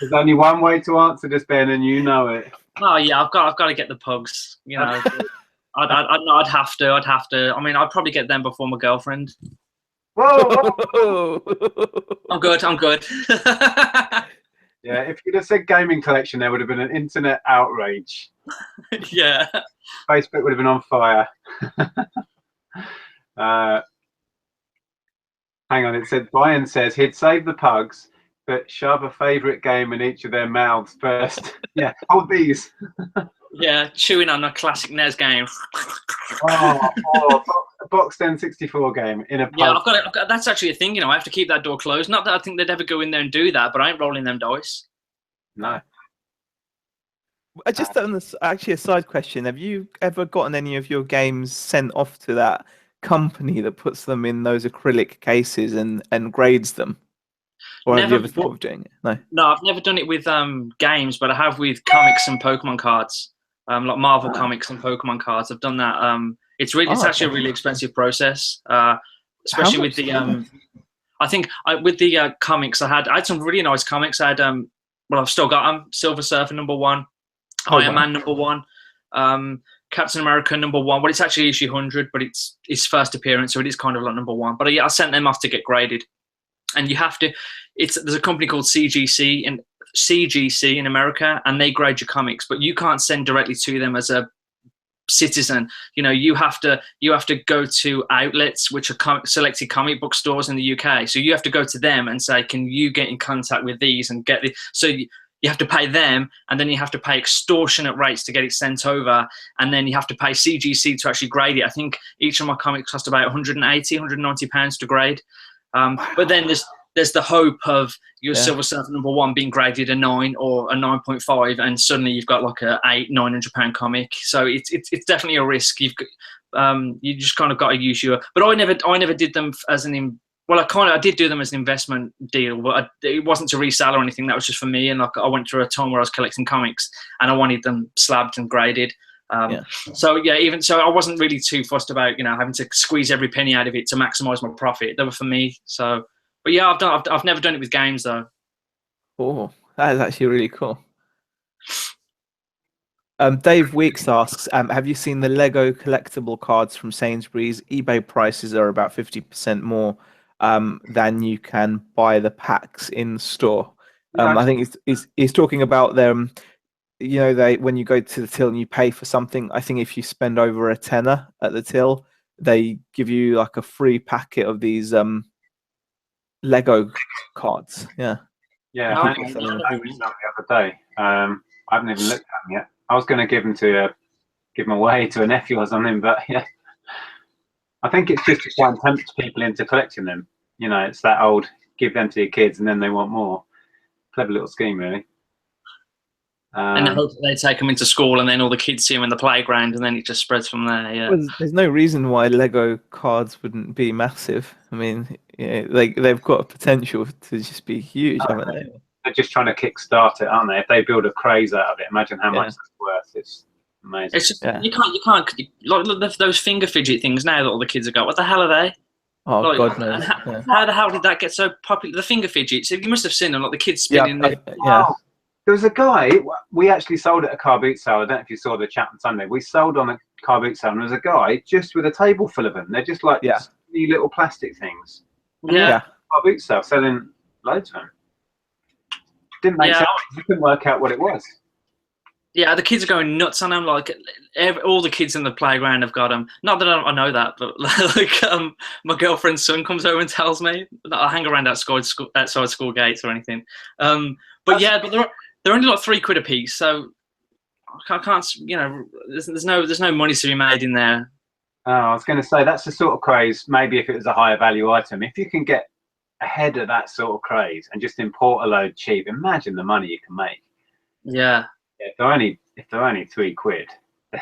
There's only one way to answer this, Ben, and you know it. Oh yeah, I've got to get the pugs. I'd have to. I mean, I'd probably get them before my girlfriend. Whoa. I'm good. Yeah, if you'd have said gaming collection, there would have been an internet outrage. Yeah. Facebook would have been on fire. Hang on, it said, Brian says he'd save the pugs, but shove a favourite game in each of their mouths first. Yeah, hold these. Yeah, chewing on a classic NES game. A boxed N64 game in a pub. Yeah, I've got that's actually a thing, I have to keep that door closed. Not that I think they'd ever go in there and do that, but I ain't rolling them dice. No. I just on this, actually a side question. Have you ever gotten any of your games sent off to that company that puts them in those acrylic cases and grades them? Or have you ever thought of doing it? No, I've never done it with games, but I have with comics and Pokemon cards. Like Marvel comics and Pokemon cards. I've done that. It's actually a really expensive process, especially with the. I think with the comics, I had some really nice comics. I had well, I've still got them. Silver Surfer #1, Iron Man #1, Captain America #1. Well, it's actually issue 100, but it's his first appearance, so it is kind of like #1. But yeah, I sent them off to get graded, and you have to. There's a company called CGC in America, and they grade your comics, but you can't send directly to them as a citizen. You have to go to outlets, which are selected comic book stores in the UK. So you have to go to them and say, can you get in contact with these and get the, so you have to pay them, and then you have to pay extortionate rates to get it sent over, and then you have to pay CGC to actually grade it. I think each of my comics cost about 180, 190 pounds to grade. But then there's the hope of your Silver Surfer #1 being graded a 9 or a 9.5, and suddenly you've got like a £800-900 comic. So it's definitely a risk. You just kind of got to use your. But I never did them as I did do them as an investment deal, but it wasn't to resell or anything. That was just for me. And like I went through a time where I was collecting comics, and I wanted them slabbed and graded. So yeah, even so, I wasn't really too fussed about having to squeeze every penny out of it to maximize my profit. They were for me. So. But yeah, I've never done it with games though. Oh, that is actually really cool. Dave Weeks asks, have you seen the Lego collectible cards from Sainsbury's? eBay prices are about 50% more than you can buy the packs in store. I think he's talking about them. When you go to the till and you pay for something, I think if you spend over a tenner at the till, they give you like a free packet of these Lego cards. I saw them the other day. I haven't even looked at them yet. I was going to give them away to a nephew or something, but yeah, I think it's just to try and tempt people into collecting them. It's that old give them to your kids and then they want more. Clever little scheme, really. And I hope they take them into school, and then all the kids see them in the playground, and then it just spreads from there. Yeah. Well, there's no reason why Lego cards wouldn't be massive. I mean, they've got a potential to just be huge, haven't they? They're just trying to kickstart it, aren't they? If they build a craze out of it, imagine how much it's worth. It's amazing. It's just, you can't like those finger fidget things now that all the kids have got. What the hell are they? Oh, God knows. How the hell did that get so popular? The finger fidgets. You must have seen them, like the kids spinning. There was a guy, we actually sold at a car boot sale. I don't know if you saw the chat on Sunday. We sold on a car boot sale, and there was a guy just with a table full of them. They're just like new little plastic things. Car boot sale, selling loads of them. Didn't make sense. You couldn't work out what it was. Yeah, the kids are going nuts on them. Like all the kids in the playground have got them. Not that I know that, but like my girlfriend's son comes over and tells me that I hang around outside school gates or anything. But they're only like £3 a piece, so I can't. There's no money to be made in there. Oh, I was going to say that's the sort of craze. Maybe if it was a higher value item, if you can get ahead of that sort of craze and just import a load cheap, imagine the money you can make. Yeah. If they're only £3,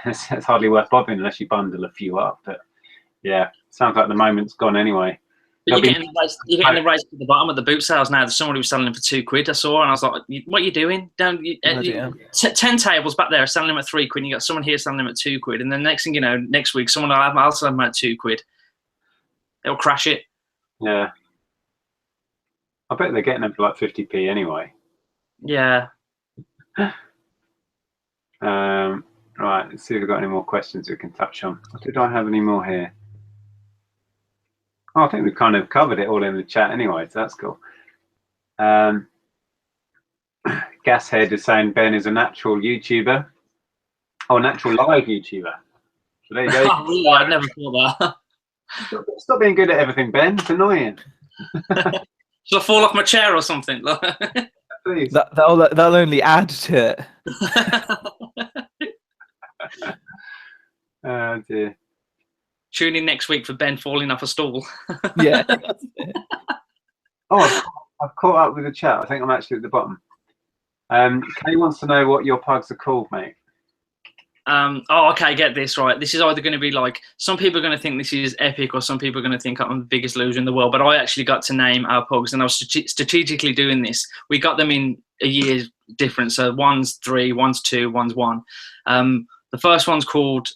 it's hardly worth bothering unless you bundle a few up. But yeah, sounds like the moment's gone anyway. But you're getting the race to the bottom of the boot sales now. There's someone who was selling them for £2. I saw, and I was like, "What are you doing? 10 tables back there selling them at £3. And you got someone here selling them at £2, and then next thing you know, next week someone I'll sell them at £2. They'll crash it." Yeah, I bet they're getting them for like 50p anyway. Yeah. Right, let's see if we've got any more questions we can touch on. Did I have any more here? Oh, I think we've kind of covered it all in the chat anyway, so that's cool. Gashead is saying Ben is a natural YouTuber. Oh, natural live YouTuber. So there you go. Oh, I'd never thought that. Stop being good at everything, Ben. It's annoying. Shall I fall off my chair or something? Please. That'll only add to it. Oh dear. Tune in next week for Ben falling off a stool. Yeah. Oh, I've caught up with the chat. I think I'm actually at the bottom. Kay wants to know what your pugs are called, mate. Okay, get this right. This is either going to be like, some people are going to think this is epic, or some people are going to think I'm the biggest loser in the world. But I actually got to name our pugs, and I was strategically doing this. We got them in a year's difference. So one's 3, one's 2, one's 1. The first one's called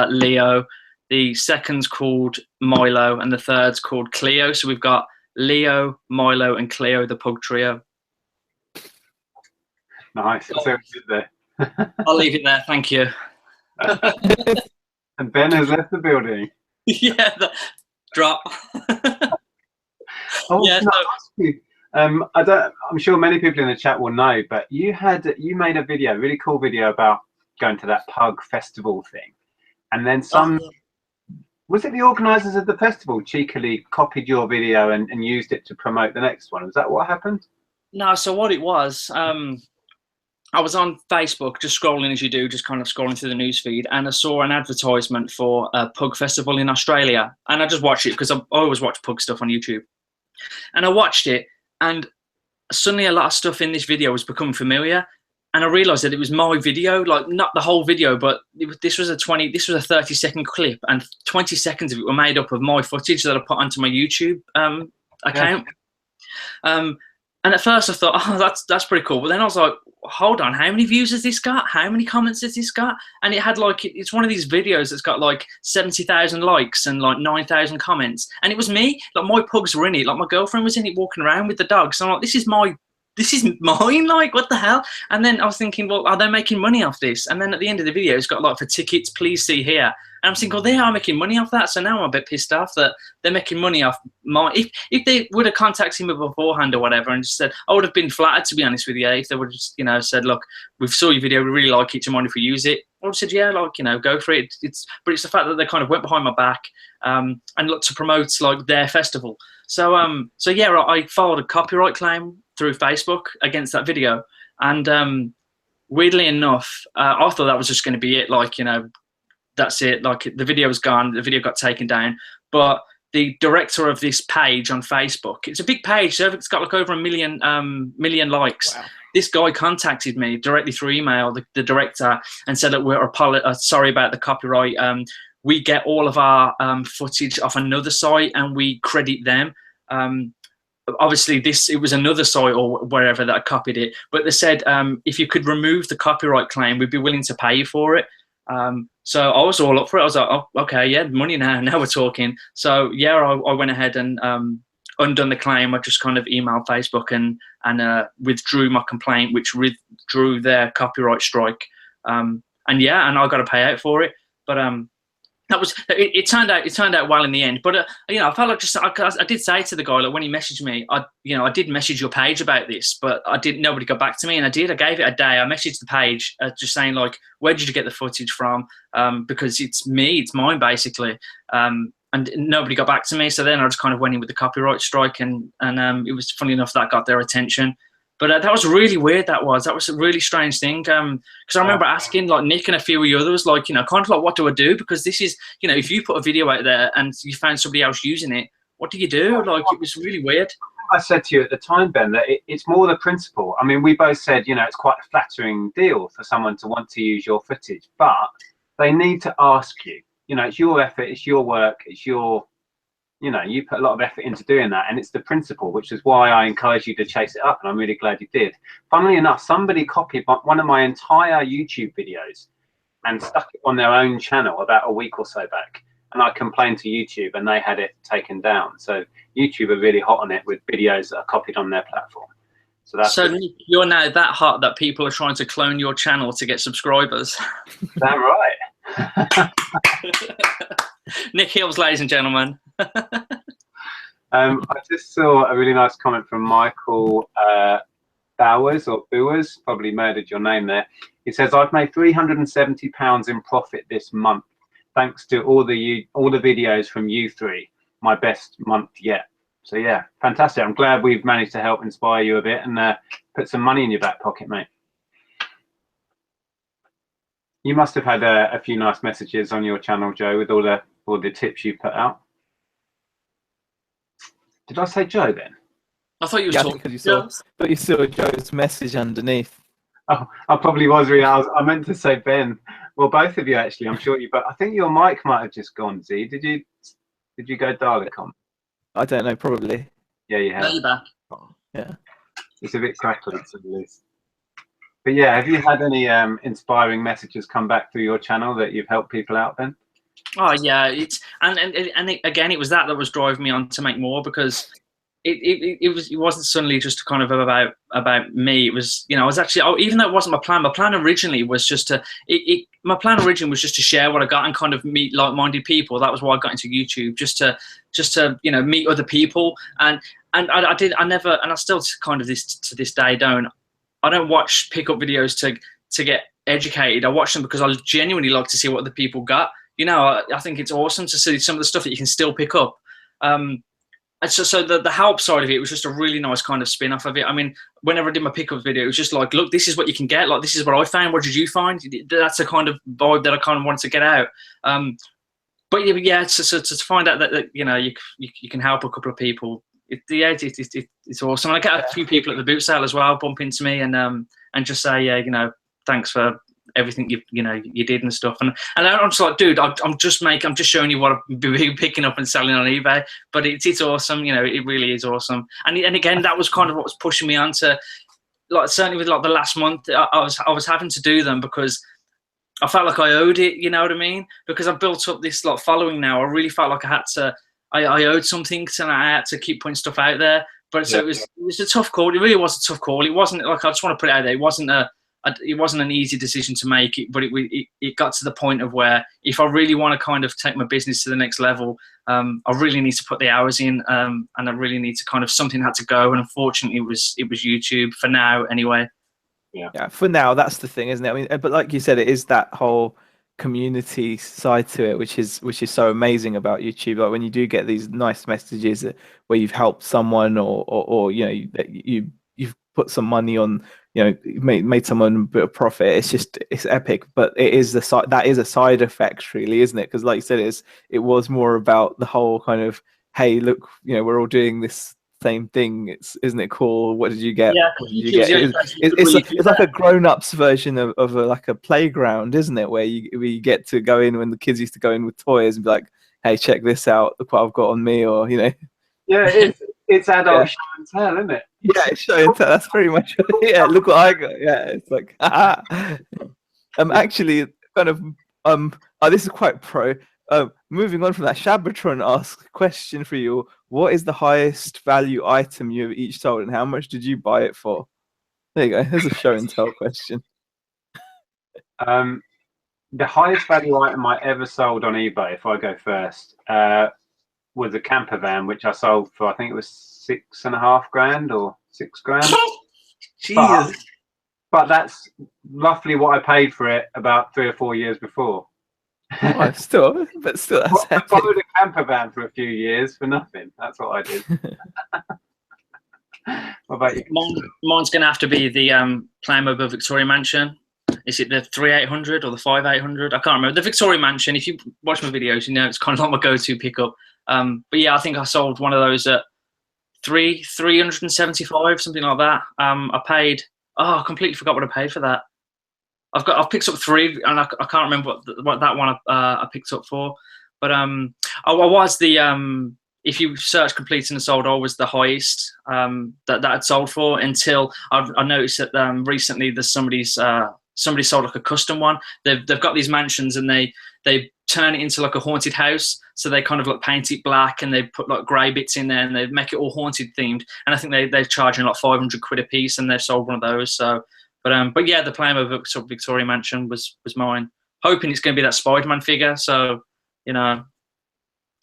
Leo. The second's called Milo, and the third's called Cleo. So we've got Leo, Milo, and Cleo, the pug trio. Nice. So good there. I'll leave it there. Thank you. And Ben has left the building. Yeah, drop. Oh, Yeah, can I ask you, I'm sure many people in the chat will know, but you made a video, really cool video about going to that pug festival thing, and then was it the organisers of the festival cheekily copied your video and used it to promote the next one? Was that what happened? No, so what it was, I was on Facebook, just scrolling as you do, just kind of scrolling through the newsfeed, and I saw an advertisement for a pug festival in Australia, and I just watched it because I always watch pug stuff on YouTube, and I watched it, and suddenly a lot of stuff in this video was becoming familiar, and I realised that it was my video, like not the whole video, but this was a 30-second clip, and 20 seconds of it were made up of my footage that I put onto my YouTube account. Yeah. And at first I thought, oh, that's pretty cool. But then I was like, hold on, how many views has this got? How many comments has this got? And it had like, it's one of these videos that's got like 70,000 likes and like 9,000 comments. And it was me, like my pugs were in it. Like my girlfriend was in it walking around with the dog. So I'm like, this is mine, like what the hell? And then I was thinking, well, are they making money off this? And then at the end of the video, it's got like, for tickets, please see here. And I'm thinking, well, they are making money off that. So now I'm a bit pissed off that they're making money off my, if they would have contacted me beforehand or whatever and just said, I would have been flattered, to be honest with you, if they would have just, you know, said, look, we saw your video, we really like it, do you mind if we use it? I would have said, yeah, like, you know, go for it. But it's the fact that they kind of went behind my back and looked to promote like their festival. So yeah, I filed a copyright claim through Facebook against that video. And weirdly enough, I thought that was just going to be it. Like, you know, that's it. Like the video was gone. The video got taken down. But the director of this page on Facebook, it's a big page. So it's got like over a million likes. Wow. This guy contacted me directly through email, the director, and said that we're sorry about the copyright. We get all of our footage off another site and we credit them. Obviously it was another site or wherever that copied it, but they said if you could remove the copyright claim, we'd be willing to pay you for it. So I was all up for it. I was like, oh, okay, yeah, money now we're talking. So yeah, I went ahead and undone the claim. I just kind of emailed Facebook and withdrew my complaint, which withdrew their copyright strike. And yeah, and I got to pay out for it. But that was it. Turned out well in the end. But you know, I felt like I did say to the guy, like when he messaged me, I did message your page about this, but nobody got back to me, and I gave it a day. I messaged the page just saying like, where did you get the footage from? Because it's mine basically. And nobody got back to me. So then I just kind of went in with the copyright strike, and it was funny enough that got their attention. But that was really weird. That was a really strange thing. Because I remember asking like Nick and a few of the others, like, you know, kind of like, what do I do? Because this is, you know, if you put a video out there and you found somebody else using it, what do you do? Like, it was really weird. I said to you at the time, Ben, that it's more the principle. I mean, we both said, you know, it's quite a flattering deal for someone to want to use your footage, but they need to ask you. You know, it's your effort, it's your work, it's your, you know, you put a lot of effort into doing that, and it's the principle, which is why I encourage you to chase it up, and I'm really glad you did. Funnily enough, somebody copied one of my entire YouTube videos and stuck it on their own channel about a week or so back, and I complained to YouTube and they had it taken down. So YouTube are really hot on it with videos that are copied on their platform. So that's you're now that hot that people are trying to clone your channel to get subscribers. Damn right. Nick Hills, ladies and gentlemen. I just saw a really nice comment from Michael Bowers, probably murdered your name there. He says, I've made £370 in profit this month, thanks to all the videos from you three. My best month yet. So yeah, fantastic. I'm glad we've managed to help inspire you a bit and put some money in your back pocket, mate. You must have had a few nice messages on your channel, Joe, with all the tips you put out. Did I say Joe then? I thought you were talking because you saw Joe's message underneath. Oh, I probably was. I meant to say Ben. Well, both of you actually. I'm sure you. But I think your mic might have just gone. Z, did you go Dalek-on? I don't know. Probably. Yeah, you have. No, you're back. Yeah. It's a bit crackly, at least. But yeah, have you had any inspiring messages come back through your channel that you've helped people out, Ben? Oh yeah, again, it was that was driving me on to make more, because it wasn't suddenly just kind of about me. It was, I was actually, even though it wasn't my plan originally was just to, my plan originally was just to share what I got and kind of meet like-minded people. That was why I got into YouTube, just to meet other people. And I never, and I still kind of to this day I don't watch pickup videos to get educated. I watch them because I genuinely like to see what the people got. I think it's awesome to see some of the stuff that you can still pick up. And so the help side of it was just a really nice kind of spin off of it. I mean, whenever I did my pickup video, it was just like, look, this is what you can get. Like, this is what I found. What did you find? That's the kind of vibe that I kind of wanted to get out. But yeah, to find out that you can help a couple of people. It's awesome. And I get a few people at the boot sale as well bump into me and just say, thanks for everything you did and stuff. And I'm just like, dude, I'm just showing you what I've been picking up and selling on eBay. But it's awesome. It really is awesome. And again, that was kind of what was pushing me on to, like, certainly with like the last month, I was having to do them because I felt like I owed it. You know what I mean? Because I've built up this like following now. I really felt like I owed something, and I had to keep putting stuff out there. But so it was a tough call. It really was a tough call. It wasn't like, I just want to put it out there. It wasn't an easy decision to make, but it got to the point of where if I really want to kind of take my business to the next level, I really need to put the hours in, and I really need to kind of, something had to go. And unfortunately, it was YouTube for now anyway. Yeah, for now, that's the thing, isn't it? I mean, but like you said, it is that whole community side to it, which is so amazing about YouTube. Like when you do get these nice messages where you've helped someone, or you've put some money on, made someone a bit of profit. It's epic. But it is that is a side effect, really, isn't it? Because like you said, it was more about the whole kind of, hey, look, we're all doing this same thing. Isn't it cool? What did you get? Yeah, what did you get? It's like a grown-ups version of like a playground, isn't it? Where you get to go in when the kids used to go in with toys and be like, hey, check this out. Look what I've got on me, or Yeah, it's adult show and tell, isn't it? Yeah, it's show and tell. That's pretty much yeah. Look what I got. Yeah, it's like actually kind of this is quite pro. Moving on from that, Shabbatron asks a question for you. What is the highest value item you have each sold, and how much did you buy it for? There you go. There's a show and tell question. The highest value item I ever sold on eBay, if I go first, was a camper van, which I sold for, I think it was $6,500 or $6,000. Jesus. But that's roughly what I paid for it about 3 or 4 years before. Oh, still, that's I followed a camper van for a few years for nothing. That's what I did. What about you? Mine's going to have to be the Playmobil Victorian Mansion. Is it the 3800 or the 5800? I can't remember. The Victorian Mansion, if you watch my videos, it's kind of like my go-to pickup. But yeah, I think I sold one of those at $375, something like that. I paid, I completely forgot what I paid for that. I've picked up 3, and I can't remember what that one I picked up for. But I was the if you search completed and sold, I was the highest that had sold for, until I noticed that recently there's somebody sold like a custom one. They've got these mansions and they turn it into like a haunted house. So they kind of like paint it black and they put like grey bits in there and they make it all haunted themed. And I think they're charging like 500 quid a piece, and they've sold one of those. So. But yeah, the Playmobil Victorian Mansion was mine. Hoping it's going to be that Spider-Man figure. So, time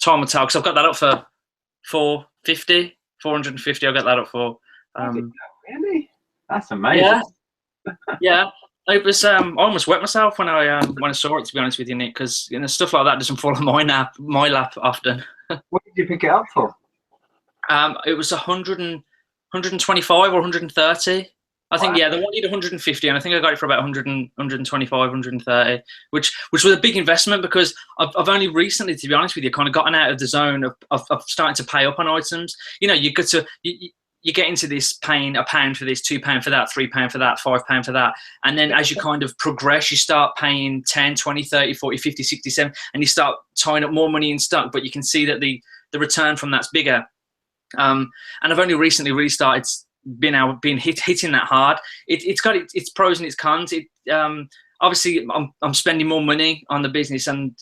will tell, because I've got that up for $450. I got that up for. Really? That's amazing. Yeah. Yeah. It was. I almost wet myself when I saw it. To be honest with you, Nick, because stuff like that doesn't fall on my lap often. What did you pick it up for? It was 125 or 130. I think, yeah, they wanted 150, and I think I got it for about 125, 130, which was a big investment, because I've only recently, to be honest with you, kind of gotten out of the zone of starting to pay up on items. You get to you get into this paying £1 for this, £2 for that, £3 for that, £5 for that, and then as you kind of progress, you start paying 10, 20, 30, 40, 50, 60, 70, and you start tying up more money in stock, but you can see that the return from that's bigger. And I've only recently really started being hitting that hard. It's got its pros and its cons. Obviously I'm spending more money on the business, and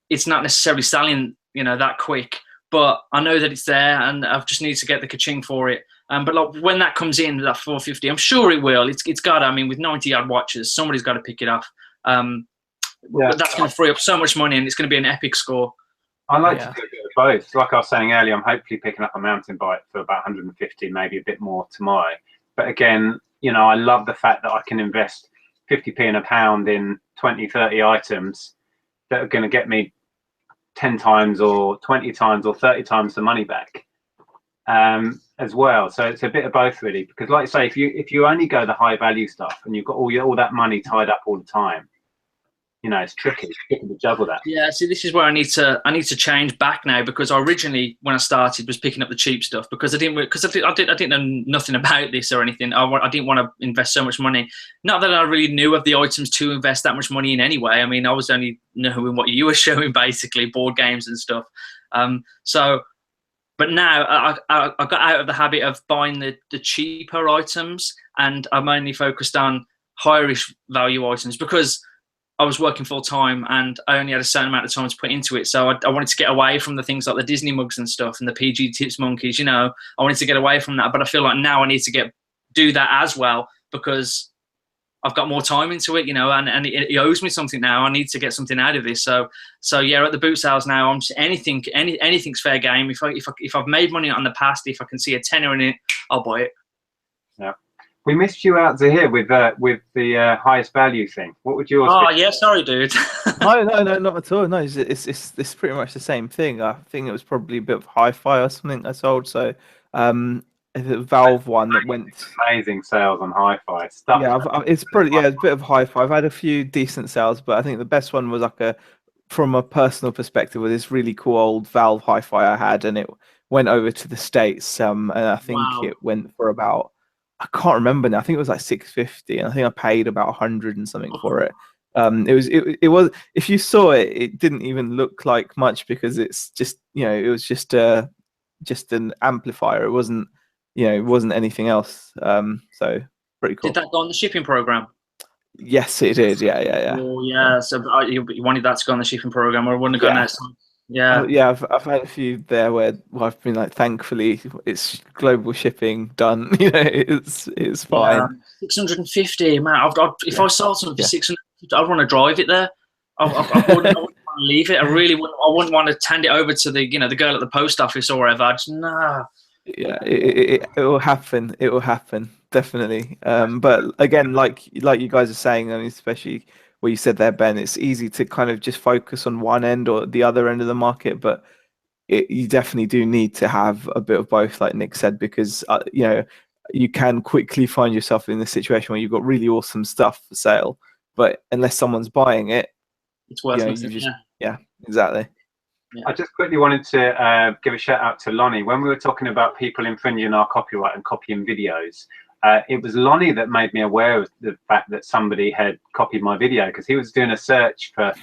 it's not necessarily selling that quick, but I know that it's there, and I just need to get the ka-ching for it. But like when that comes in, that 450, I'm sure it will. It's got to. I mean, with 90-yard watches, somebody's got to pick it up. But that's going to free up so much money, and it's going to be an epic score. I like to do a bit of both. Like I was saying earlier, I'm hopefully picking up a mountain bike for about 150, maybe a bit more tomorrow. But again, you know, I love the fact that I can invest 50p and a pound in 20, 30 items that are going to get me 10 times or 20 times or 30 times the money back as well. So it's a bit of both really, because like I say, if you only go the high value stuff and you've got all that money tied up all the time, you know, it's tricky to juggle that. Yeah, see, this is where I need to change back now, because I originally, when I started, was picking up the cheap stuff because I didn't know nothing about this or anything. I didn't want to invest so much money. Not that I really knew of the items to invest that much money in anyway. I mean, I was only knowing what you were showing, basically board games and stuff. But now I got out of the habit of buying the cheaper items, and I'm only focused on higher-ish value items because I was working full time and I only had a certain amount of time to put into it. So I wanted to get away from the things like the Disney mugs and stuff and the PG Tips monkeys, you know. I wanted to get away from that, but I feel like now I need to do that as well because I've got more time into it, you know, and it owes me something now. I need to get something out of this. So yeah, at the boot sales now, I'm just anything's fair game. If I've made money on the past, if I can see a tenner in it, I'll buy it. Yeah. We missed you out to here with the highest value thing. What would yours be? Yeah, sorry, dude. No, not at all. No, it's pretty much the same thing. I think it was probably a bit of hi-fi or something I sold. So, the Valve one that went amazing sales on hi-fi stuff. Yeah, it's probably a bit of hi-fi. I've had a few decent sales, but I think the best one was like from a personal perspective, with this really cool old Valve hi-fi I had, and it went over to the States. And I think it went for about, I can't remember now. I think it was like 650, and I think I paid about 100 and something for it. It was if you saw it, it didn't even look like much because it's just, you know, it was just an amplifier. It wasn't, you know, it wasn't anything else. So pretty cool. Did that go on the shipping program? Yes, it did. Yeah. Oh yeah. So you wanted that to go on the shipping program, or wouldn't have gone next time. Yeah. Yeah, I've had a few there where I've been like, thankfully, it's global shipping done. You know, it's fine. Yeah, 650, man. If I sold something for 650, I'd want to drive it there. I wouldn't want to leave it. I really wouldn't. I wouldn't want to hand it over to the girl at the post office or whatever. I just nah. Yeah, it will happen. It will happen, definitely. But again, like you guys are saying, I mean, especially what you said there, Ben, it's easy to kind of just focus on one end or the other end of the market, but you definitely do need to have a bit of both, like Nick said, because you know, you can quickly find yourself in this situation where you've got really awesome stuff for sale, but unless someone's buying it, it's worth it. Yeah, exactly. Yeah. I just quickly wanted to give a shout out to Lonnie. When we were talking about people infringing our copyright and copying videos, it was Lonnie that made me aware of the fact that somebody had copied my video, because he was doing a search for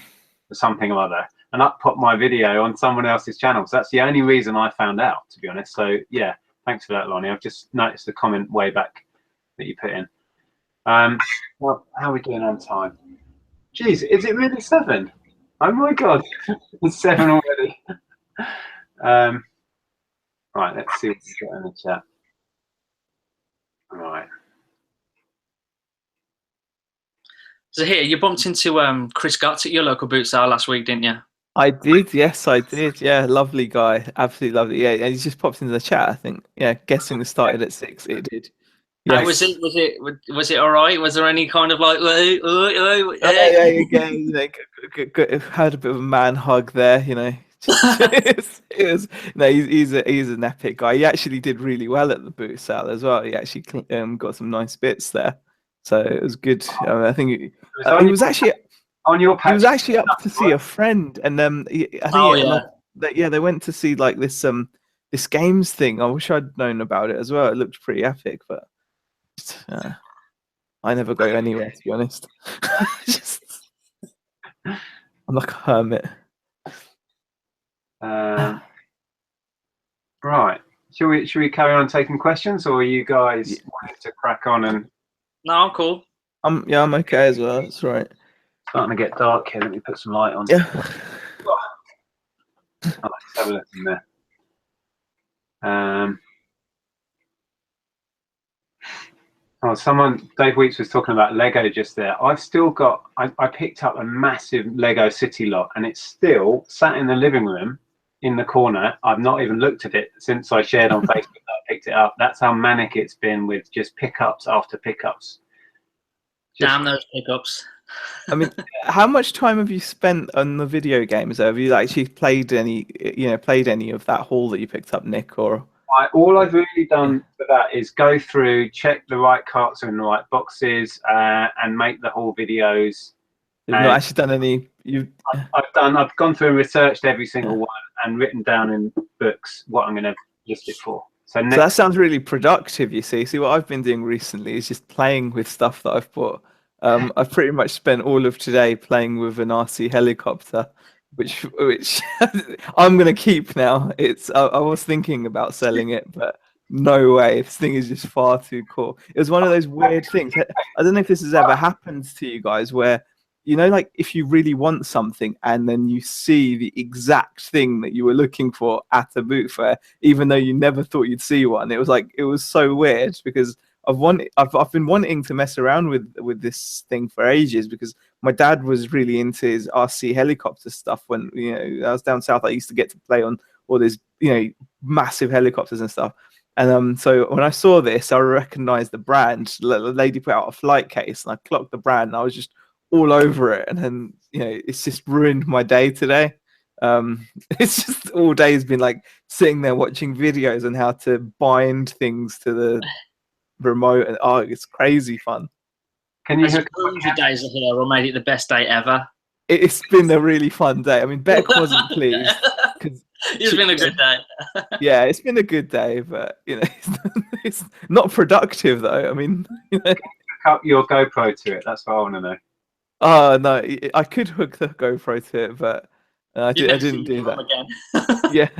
something or other and up popped my video on someone else's channel. So that's the only reason I found out, to be honest. So yeah, thanks for that, Lonnie. I've just noticed the comment way back that you put in. Well, how are we doing on time? Jeez, is it really 7? Oh my God, it's 7 already. Right, let's see what we got in the chat. All right. So here, you bumped into Chris Gutz at your local boot sale last week, didn't you? I did, yes, I did. Yeah, lovely guy, absolutely lovely. Yeah, and he just popped into the chat, I think. Yeah, guessing it started at 6. It did. Yes. Was it all right? Was there any kind of like? Again, had a bit of a man hug there, you know. it was no, he's an epic guy. He actually did really well at the boot sale as well. He actually got some nice bits there, so it was good. I think he was actually on your page. He was actually up to see a friend, and I think they went to see like this games thing. I wish I'd known about it as well. It looked pretty epic, but I never go anywhere, to be honest. I'm like a hermit. Right. Should we carry on taking questions, or are you guys wanting to crack on? And no, I'm cool. I'm okay as well. That's right. Starting to get dark here. Let me put some light on. Yeah. Oh, let's have a look in there. Oh, Dave Weeks was talking about Lego just there. I've still got, I picked up a massive Lego city lot, and it's still sat in the living room in the corner. I've not even looked at it since I shared on Facebook that I picked it up. That's how manic it's been with just pickups after pickups. Damn those pickups. I mean, how much time have you spent on the video games? Have you actually played any of that haul that you picked up, Nick? Or all I've really done for that is go through, check the right carts are in the right boxes, and make the whole videos. You've not actually done any. I've gone through and researched every single one and written down in books what I'm going to list it for. So that sounds really productive. You see, what I've been doing recently is just playing with stuff that I've bought. I've pretty much spent all of today playing with an RC helicopter, which I'm gonna keep now. I was thinking about selling it, but no way. This thing is just far too cool. It was one of those weird things. I don't know if this has ever happened to you guys, where like if you really want something and then you see the exact thing that you were looking for at a boot fair, even though you never thought you'd see one. It was so weird, because I've been wanting to mess around with this thing for ages, because my dad was really into his RC helicopter stuff. When I was down south, I used to get to play on all these massive helicopters and stuff. And so when I saw this, I recognized the brand. The lady put out a flight case, and I clocked the brand, and I was just all over it. And then it's just ruined my day today. It's just all day has been like sitting there watching videos on how to bind things to the remote, and it's crazy fun. Can you ruined your days are here, or made it the best day ever? It's been a really fun day. I mean, Beck wasn't pleased because it's been a good day. Yeah, it's been a good day, but it's not productive though. I mean, hook up your GoPro to it. That's what I want to know. Oh no, I could hook the GoPro to it, but I didn't do that. Again.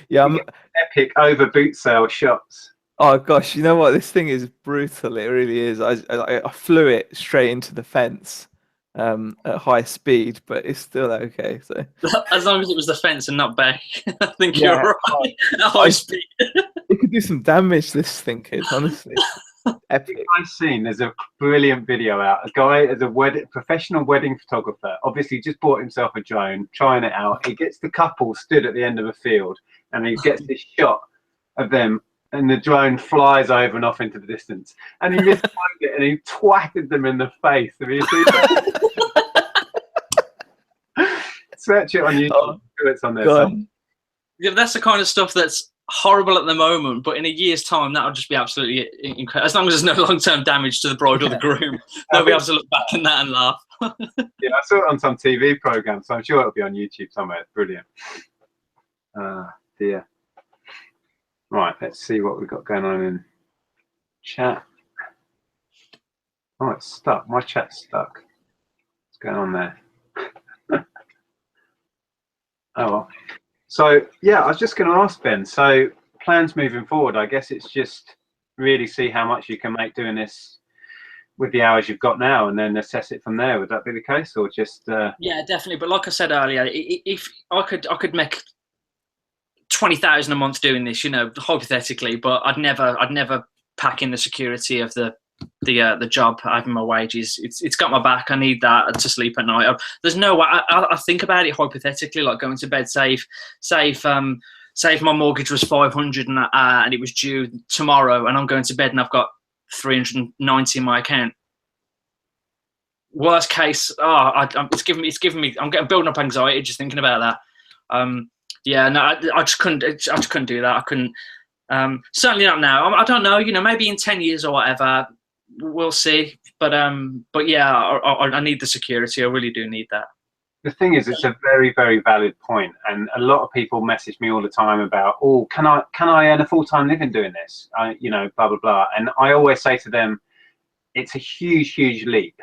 Yeah. I'm epic over boot sale shots. Oh gosh, you know what? This thing is brutal. It really is. I flew it straight into the fence at high speed, but it's still okay. So as long as it was the fence and not Beck, I think you're right. At high speed. It could do some damage. This thing could, honestly. Epic. I've seen there's a brilliant video out. A guy is a professional wedding photographer. Obviously, just bought himself a drone, trying it out. He gets the couple stood at the end of a field, and he gets this shot of them, and the drone flies over and off into the distance. And he mistimed it, and he twatted them in the face. Have you seen that? Search it on YouTube. It's on there. Yeah, that's the kind of stuff that's horrible at the moment, but in a year's time that'll just be absolutely incredible. As long as there's no long-term damage to the bride or the groom, they'll be able to look back on that and laugh. Yeah, I saw it on some TV program, so I'm sure it'll be on YouTube somewhere. It's brilliant. Dear. Right, let's see what we've got going on in chat. Oh, it's stuck. My chat's stuck. What's going on there? Oh well. So yeah, I was just going to ask Ben. So plans moving forward, I guess it's just really see how much you can make doing this with the hours you've got now, and then assess it from there. Would that be the case, or just? Yeah, definitely. But like I said earlier, if I could make 20,000 a month doing this, hypothetically, but I'd never pack in the security of the job, having my wages. It's got my back. I need that to sleep at night. There's no way. I think about it hypothetically, like going to bed, say if my mortgage was 500 and it was due tomorrow, and I'm going to bed and I've got 390 in my account. Worst case, it's giving me. I'm building up anxiety just thinking about that. Yeah, no, I just couldn't do that. I couldn't. Certainly not now. I don't know. Maybe in 10 years or whatever. We'll see, but yeah, I need the security. I really do need that. The thing is, it's a very, very valid point, and a lot of people message me all the time about, oh, can I earn a full-time living doing this? Blah blah blah, and I always say to them, it's a huge, huge leap,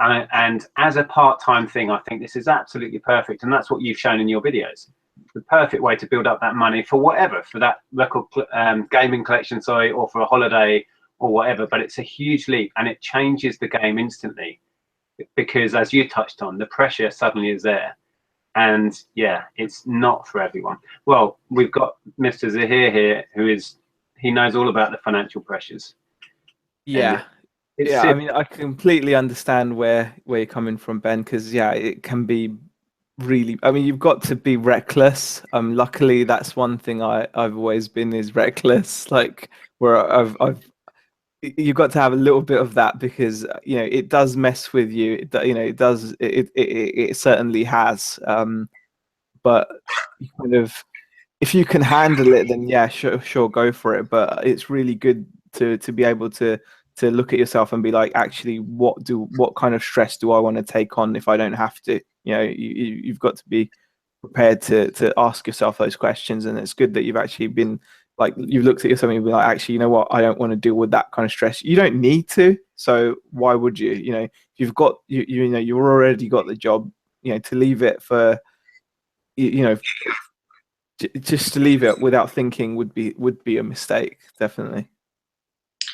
and as a part-time thing, I think this is absolutely perfect, and that's what you've shown in your videos. The perfect way to build up that money for whatever, for that record gaming collection, or for a holiday, or whatever, but it's a huge leap, and it changes the game instantly, because as you touched on, the pressure suddenly is there, And yeah, it's not for everyone. Well, we've got Mr. Zahir here, he knows all about the financial pressures. Yeah. It's I mean, I completely understand where you're coming from, Ben, because yeah, it can be really, I mean, you've got to be reckless. Luckily that's one thing I've always been, is reckless, like where I've you've got to have a little bit of that, because it does mess with you. It certainly has. But you kind of, if you can handle it, then yeah, sure, go for it. But it's really good to be able to look at yourself and be like, actually, what kind of stress do I want to take on if I don't have to? You've got to be prepared to ask yourself those questions. And it's good that you've actually been like, you've looked at yourself and be like, actually, you know what, I don't want to deal with that kind of stress. You don't need to, so why would you? You've got you've already got the job. To leave it for just to leave it without thinking would be a mistake, definitely.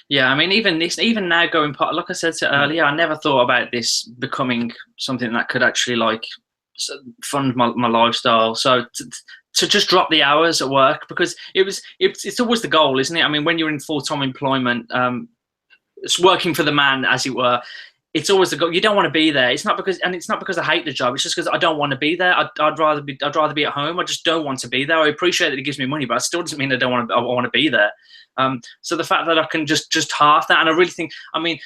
Yeah, I mean, even now going part, like I said earlier, I never thought about this becoming something that could actually like fund my lifestyle. So to just drop the hours at work, because it's always the goal, isn't it? I mean, when you're in full-time employment, it's working for the man, as it were. It's always the goal. You don't want to be there. It's not because I hate the job. It's just because I don't want to be there. I'd rather be at home. I just don't want to be there. I appreciate that it gives me money, but it still doesn't mean I want to be there. So the fact that I can just half that, and I really think, I mean,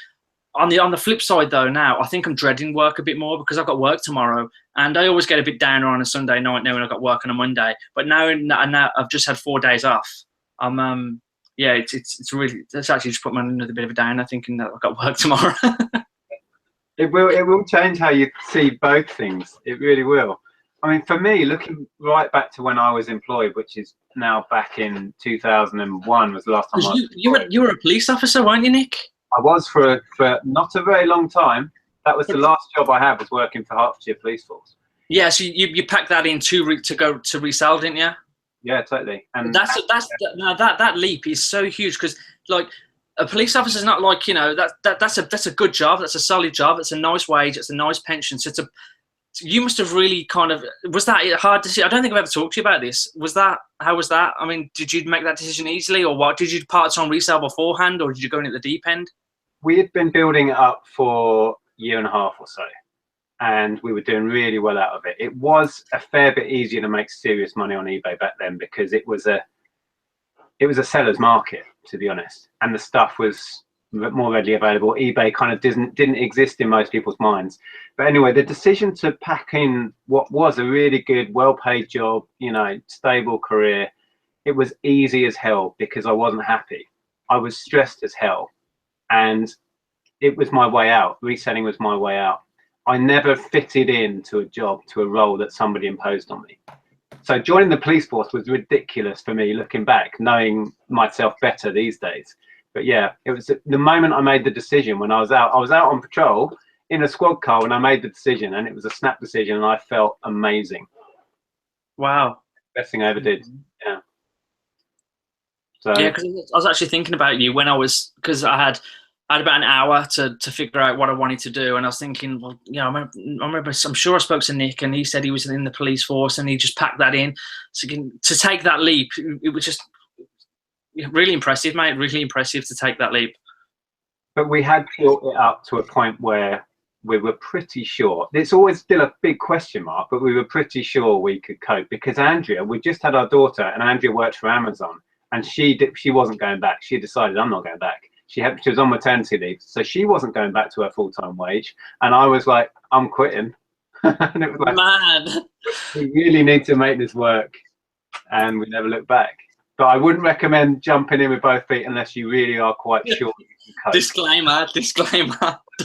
on the flip side though, now I think I'm dreading work a bit more, because I've got work tomorrow, and I always get a bit downer on a Sunday night knowing I've got work on a Monday. But now I've just had 4 days off. Yeah, it's actually just put me under a bit of a downer, thinking that I've got work tomorrow. It will change how you see both things. It really will. I mean, for me, looking right back to when I was employed, which is now back in 2001, was the last time I was employed. You were a police officer, weren't you, Nick? I was for not a very long time. That was the last job I had, was working for Hertfordshire Police Force. Yeah, so you packed that in to go to resell, didn't you? Yeah, totally. And that leap is so huge, because like, a police officer is not like, that's a good job, that's a solid job, it's a nice wage, it's a nice pension. So you must have really kind of, was that hard to see? I don't think I've ever talked to you about this. How was that? I mean, did you make that decision easily, or what? Did you part-time resale beforehand, or did you go in at the deep end? We had been building it up for a year and a half or so, and we were doing really well out of it. It was a fair bit easier to make serious money on eBay back then, because it was a seller's market, to be honest, and the stuff was more readily available. eBay kind of didn't exist in most people's minds. But anyway, the decision to pack in what was a really good, well-paid job, stable career, it was easy as hell, because I wasn't happy. I was stressed as hell, and it was my way out. Reselling was my way out. I never fitted into a role that somebody imposed on me. So joining the police force was ridiculous for me, looking back, knowing myself better these days. But yeah, it was the moment I made the decision, when I was out on patrol in a squad car when I made the decision, and it was a snap decision, and I felt amazing. Wow. Best thing I ever did. Yeah. So yeah, because I was actually thinking about you because I had about an hour to figure out what I wanted to do, and I was thinking, well, I remember, I'm sure I spoke to Nick, and he said he was in the police force, and he just packed that in. So to take that leap, it was just really impressive, mate. Really impressive to take that leap. But we had built it up to a point where we were pretty sure. It's always still a big question mark, but we were pretty sure we could cope, because Andrea, we just had our daughter, and Andrea worked for Amazon, and she wasn't going back. She decided, I'm not going back. She was on maternity leave, so she wasn't going back to her full-time wage, and I was like, I'm quitting. And it was like, man, we really need to make this work, and we never looked back. But I wouldn't recommend jumping in with both feet unless you really are quite sure you can cope. Disclaimer.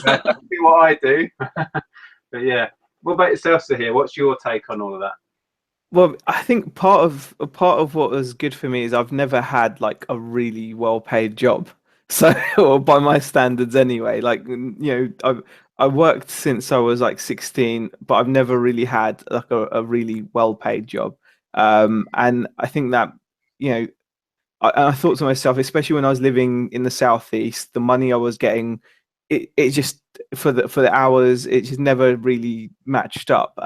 That's what I do. But yeah, what about yourself, Sahir? What's your take on all of that? Well, I think part of what was good for me is I've never had like a really well-paid job. So, or by my standards anyway, like, I worked since I was like 16, but I've never really had like a really well-paid job. And I think that, I thought to myself, especially when I was living in the southeast, the money I was getting, it just for the hours, it just never really matched up.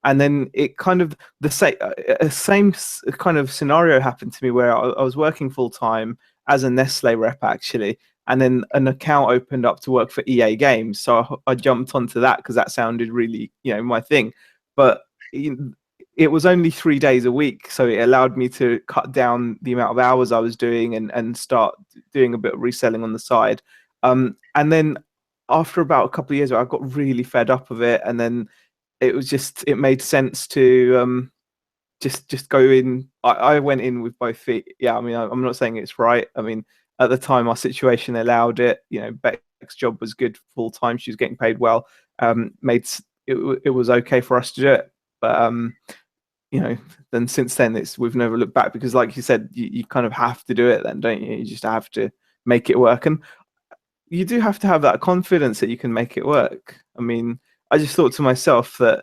And then it kind of same kind of scenario happened to me where I was working full time as a Nestle rep actually, and then an account opened up to work for EA Games, so I jumped onto that because that sounded really, my thing. But it was only 3 days a week, so it allowed me to cut down the amount of hours I was doing and start doing a bit of reselling on the side. And then after about a couple of years, I got really fed up of it, and then it made sense to just go in. I went in with both feet. Yeah, I mean, I'm not saying it's right. I mean, at the time, our situation allowed it. Beck's job was good full time. She was getting paid well. It was okay for us to do it. But then since then, we've never looked back, because, like you said, you kind of have to do it then, don't you? You just have to make it work, and you do have to have that confidence that you can make it work. I mean, I just thought to myself that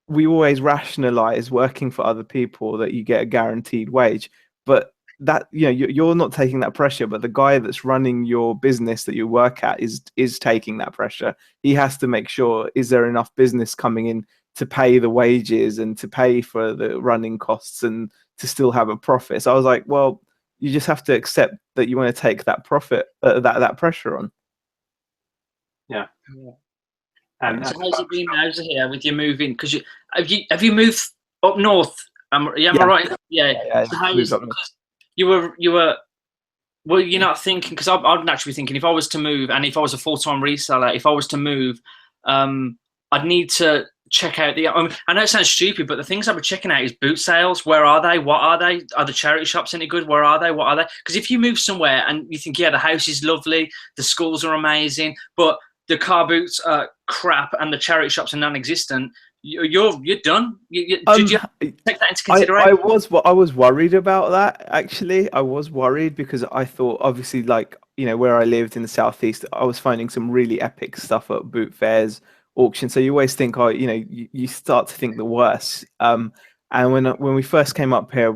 we always rationalize working for other people that you get a guaranteed wage, but that you're not taking that pressure, but the guy that's running your business that you work at is taking that pressure. He has to make sure, is there enough business coming in to pay the wages and to pay for the running costs and to still have a profit. So I was like, well, you just have to accept that you want to take that profit, that pressure on. Yeah. And so how's it been now here with your moving? Because have you moved up north? Am I right? Yeah. So how is it? You were. Well, you're not thinking, because I'd naturally be thinking, if I was to move, and if I was a full-time reseller, if I was to move, I'd need to check out I know it sounds stupid, but the things I'd be checking out is boot sales. Where are they? What are they? Are the charity shops any good? Where are they? What are they? Because if you move somewhere and you think, yeah, the house is lovely, the schools are amazing, but the car boots are crap and the charity shops are non-existent, you're done. Did you take that into consideration? I was worried about that, actually. I was worried because I thought, obviously, like, where I lived in the southeast, I was finding some really epic stuff at boot fairs, auctions. So you always think, you start to think the worst. And when we first came up here,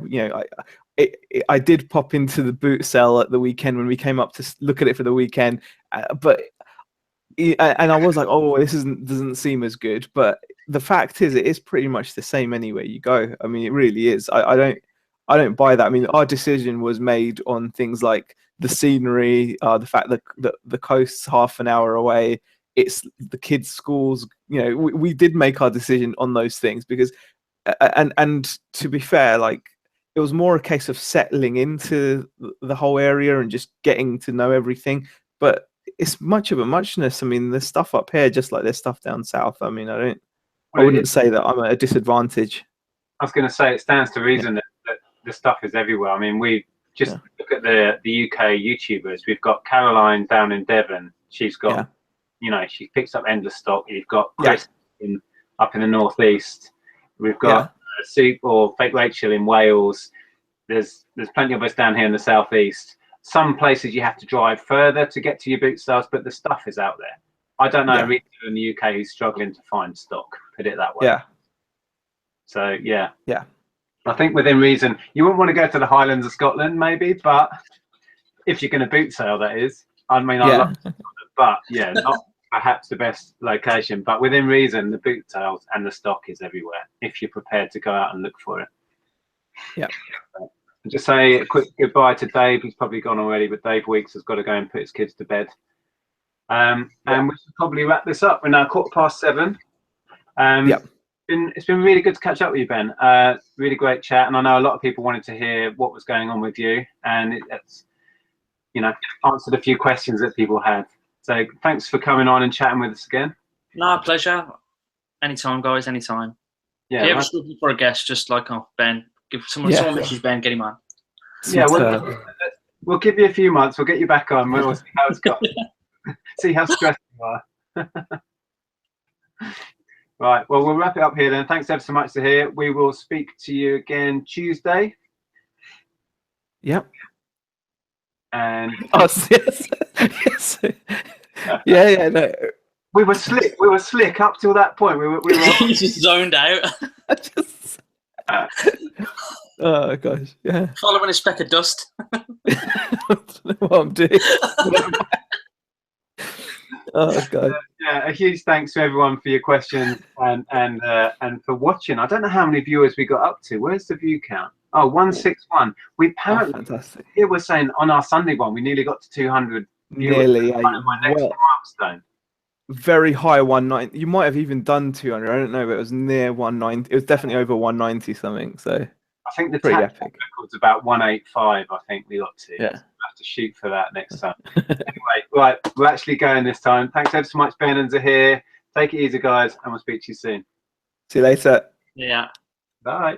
I did pop into the boot sale at the weekend when we came up to look at it for the weekend, and I was like, oh, this doesn't seem as good. But the fact is, it is pretty much the same anywhere you go. I mean, it really is. I don't buy that. I mean, our decision was made on things like the scenery, the fact that the coast's half an hour away, it's the kids' schools. We did make our decision on those things because, and to be fair, like, it was more a case of settling into the whole area and just getting to know everything. But it's much of a muchness. I mean, there's stuff up here just like there's stuff down south. I mean, I wouldn't say that I'm at a disadvantage. I was going to say, it stands to reason that the stuff is everywhere. I mean, we just look at the UK YouTubers. We've got Caroline down in Devon. She's got, she picks up endless stock. You've got Chris up in the northeast. We've got Soup or Fake Rachel in Wales. There's plenty of us down here in the southeast. Some places you have to drive further to get to your boot sales, but the stuff is out there. I don't know a retailer in the UK who's struggling to find stock, put it that way. Yeah. So, yeah. I think within reason, you wouldn't want to go to the Highlands of Scotland, maybe, but if you're going to boot sale, that is. I mean, I love Scotland, but not perhaps the best location. But within reason, the boot sales and the stock is everywhere if you're prepared to go out and look for it. Yeah. Just say a quick goodbye to Dave. He's probably gone already, but Dave Weeks has got to go and put his kids to bed. And we should probably wrap this up. We're now 7:15. It's been really good to catch up with you, Ben. Really great chat, and I know a lot of people wanted to hear what was going on with you, and it's answered a few questions that people had. So thanks for coming on and chatting with us again. No, pleasure. Anytime, guys. Anytime. Yeah. If you ever looking for a guest, just like Ben. Give someone mentions Ben, get him on. Yeah, we'll give you a few months. We'll get you back on. We'll see how it's gone. See how stressed you are. Right. Well, we'll wrap it up here then. Thanks ever so much to hear. We will speak to you again Tuesday. Yep. And yes. Yeah. No. We were slick. We were slick up till that point. We were just zoned out. Oh gosh, yeah. Following a speck of dust. I don't know what I'm doing. Oh god. Yeah, a huge thanks to everyone for your questions and for watching. I don't know how many viewers we got up to. Where's the view count? Oh, 161. We Oh, apparently fantastic. here we're saying on our Sunday one we nearly got to 200 viewers. Nearly. Kind of my next milestone. Very high 190. You might have even done 200. I don't know, but it was near 190. It was definitely over 190 something. So I think the pretty Tat Chat epic. record's about 185. I think we got to. Yeah. We'll have to shoot for that next time. Anyway, right, we're actually going this time. Thanks ever so much, Ben and Zahir. Take it easy, guys, and we'll speak to you soon. See you later. Yeah. Bye.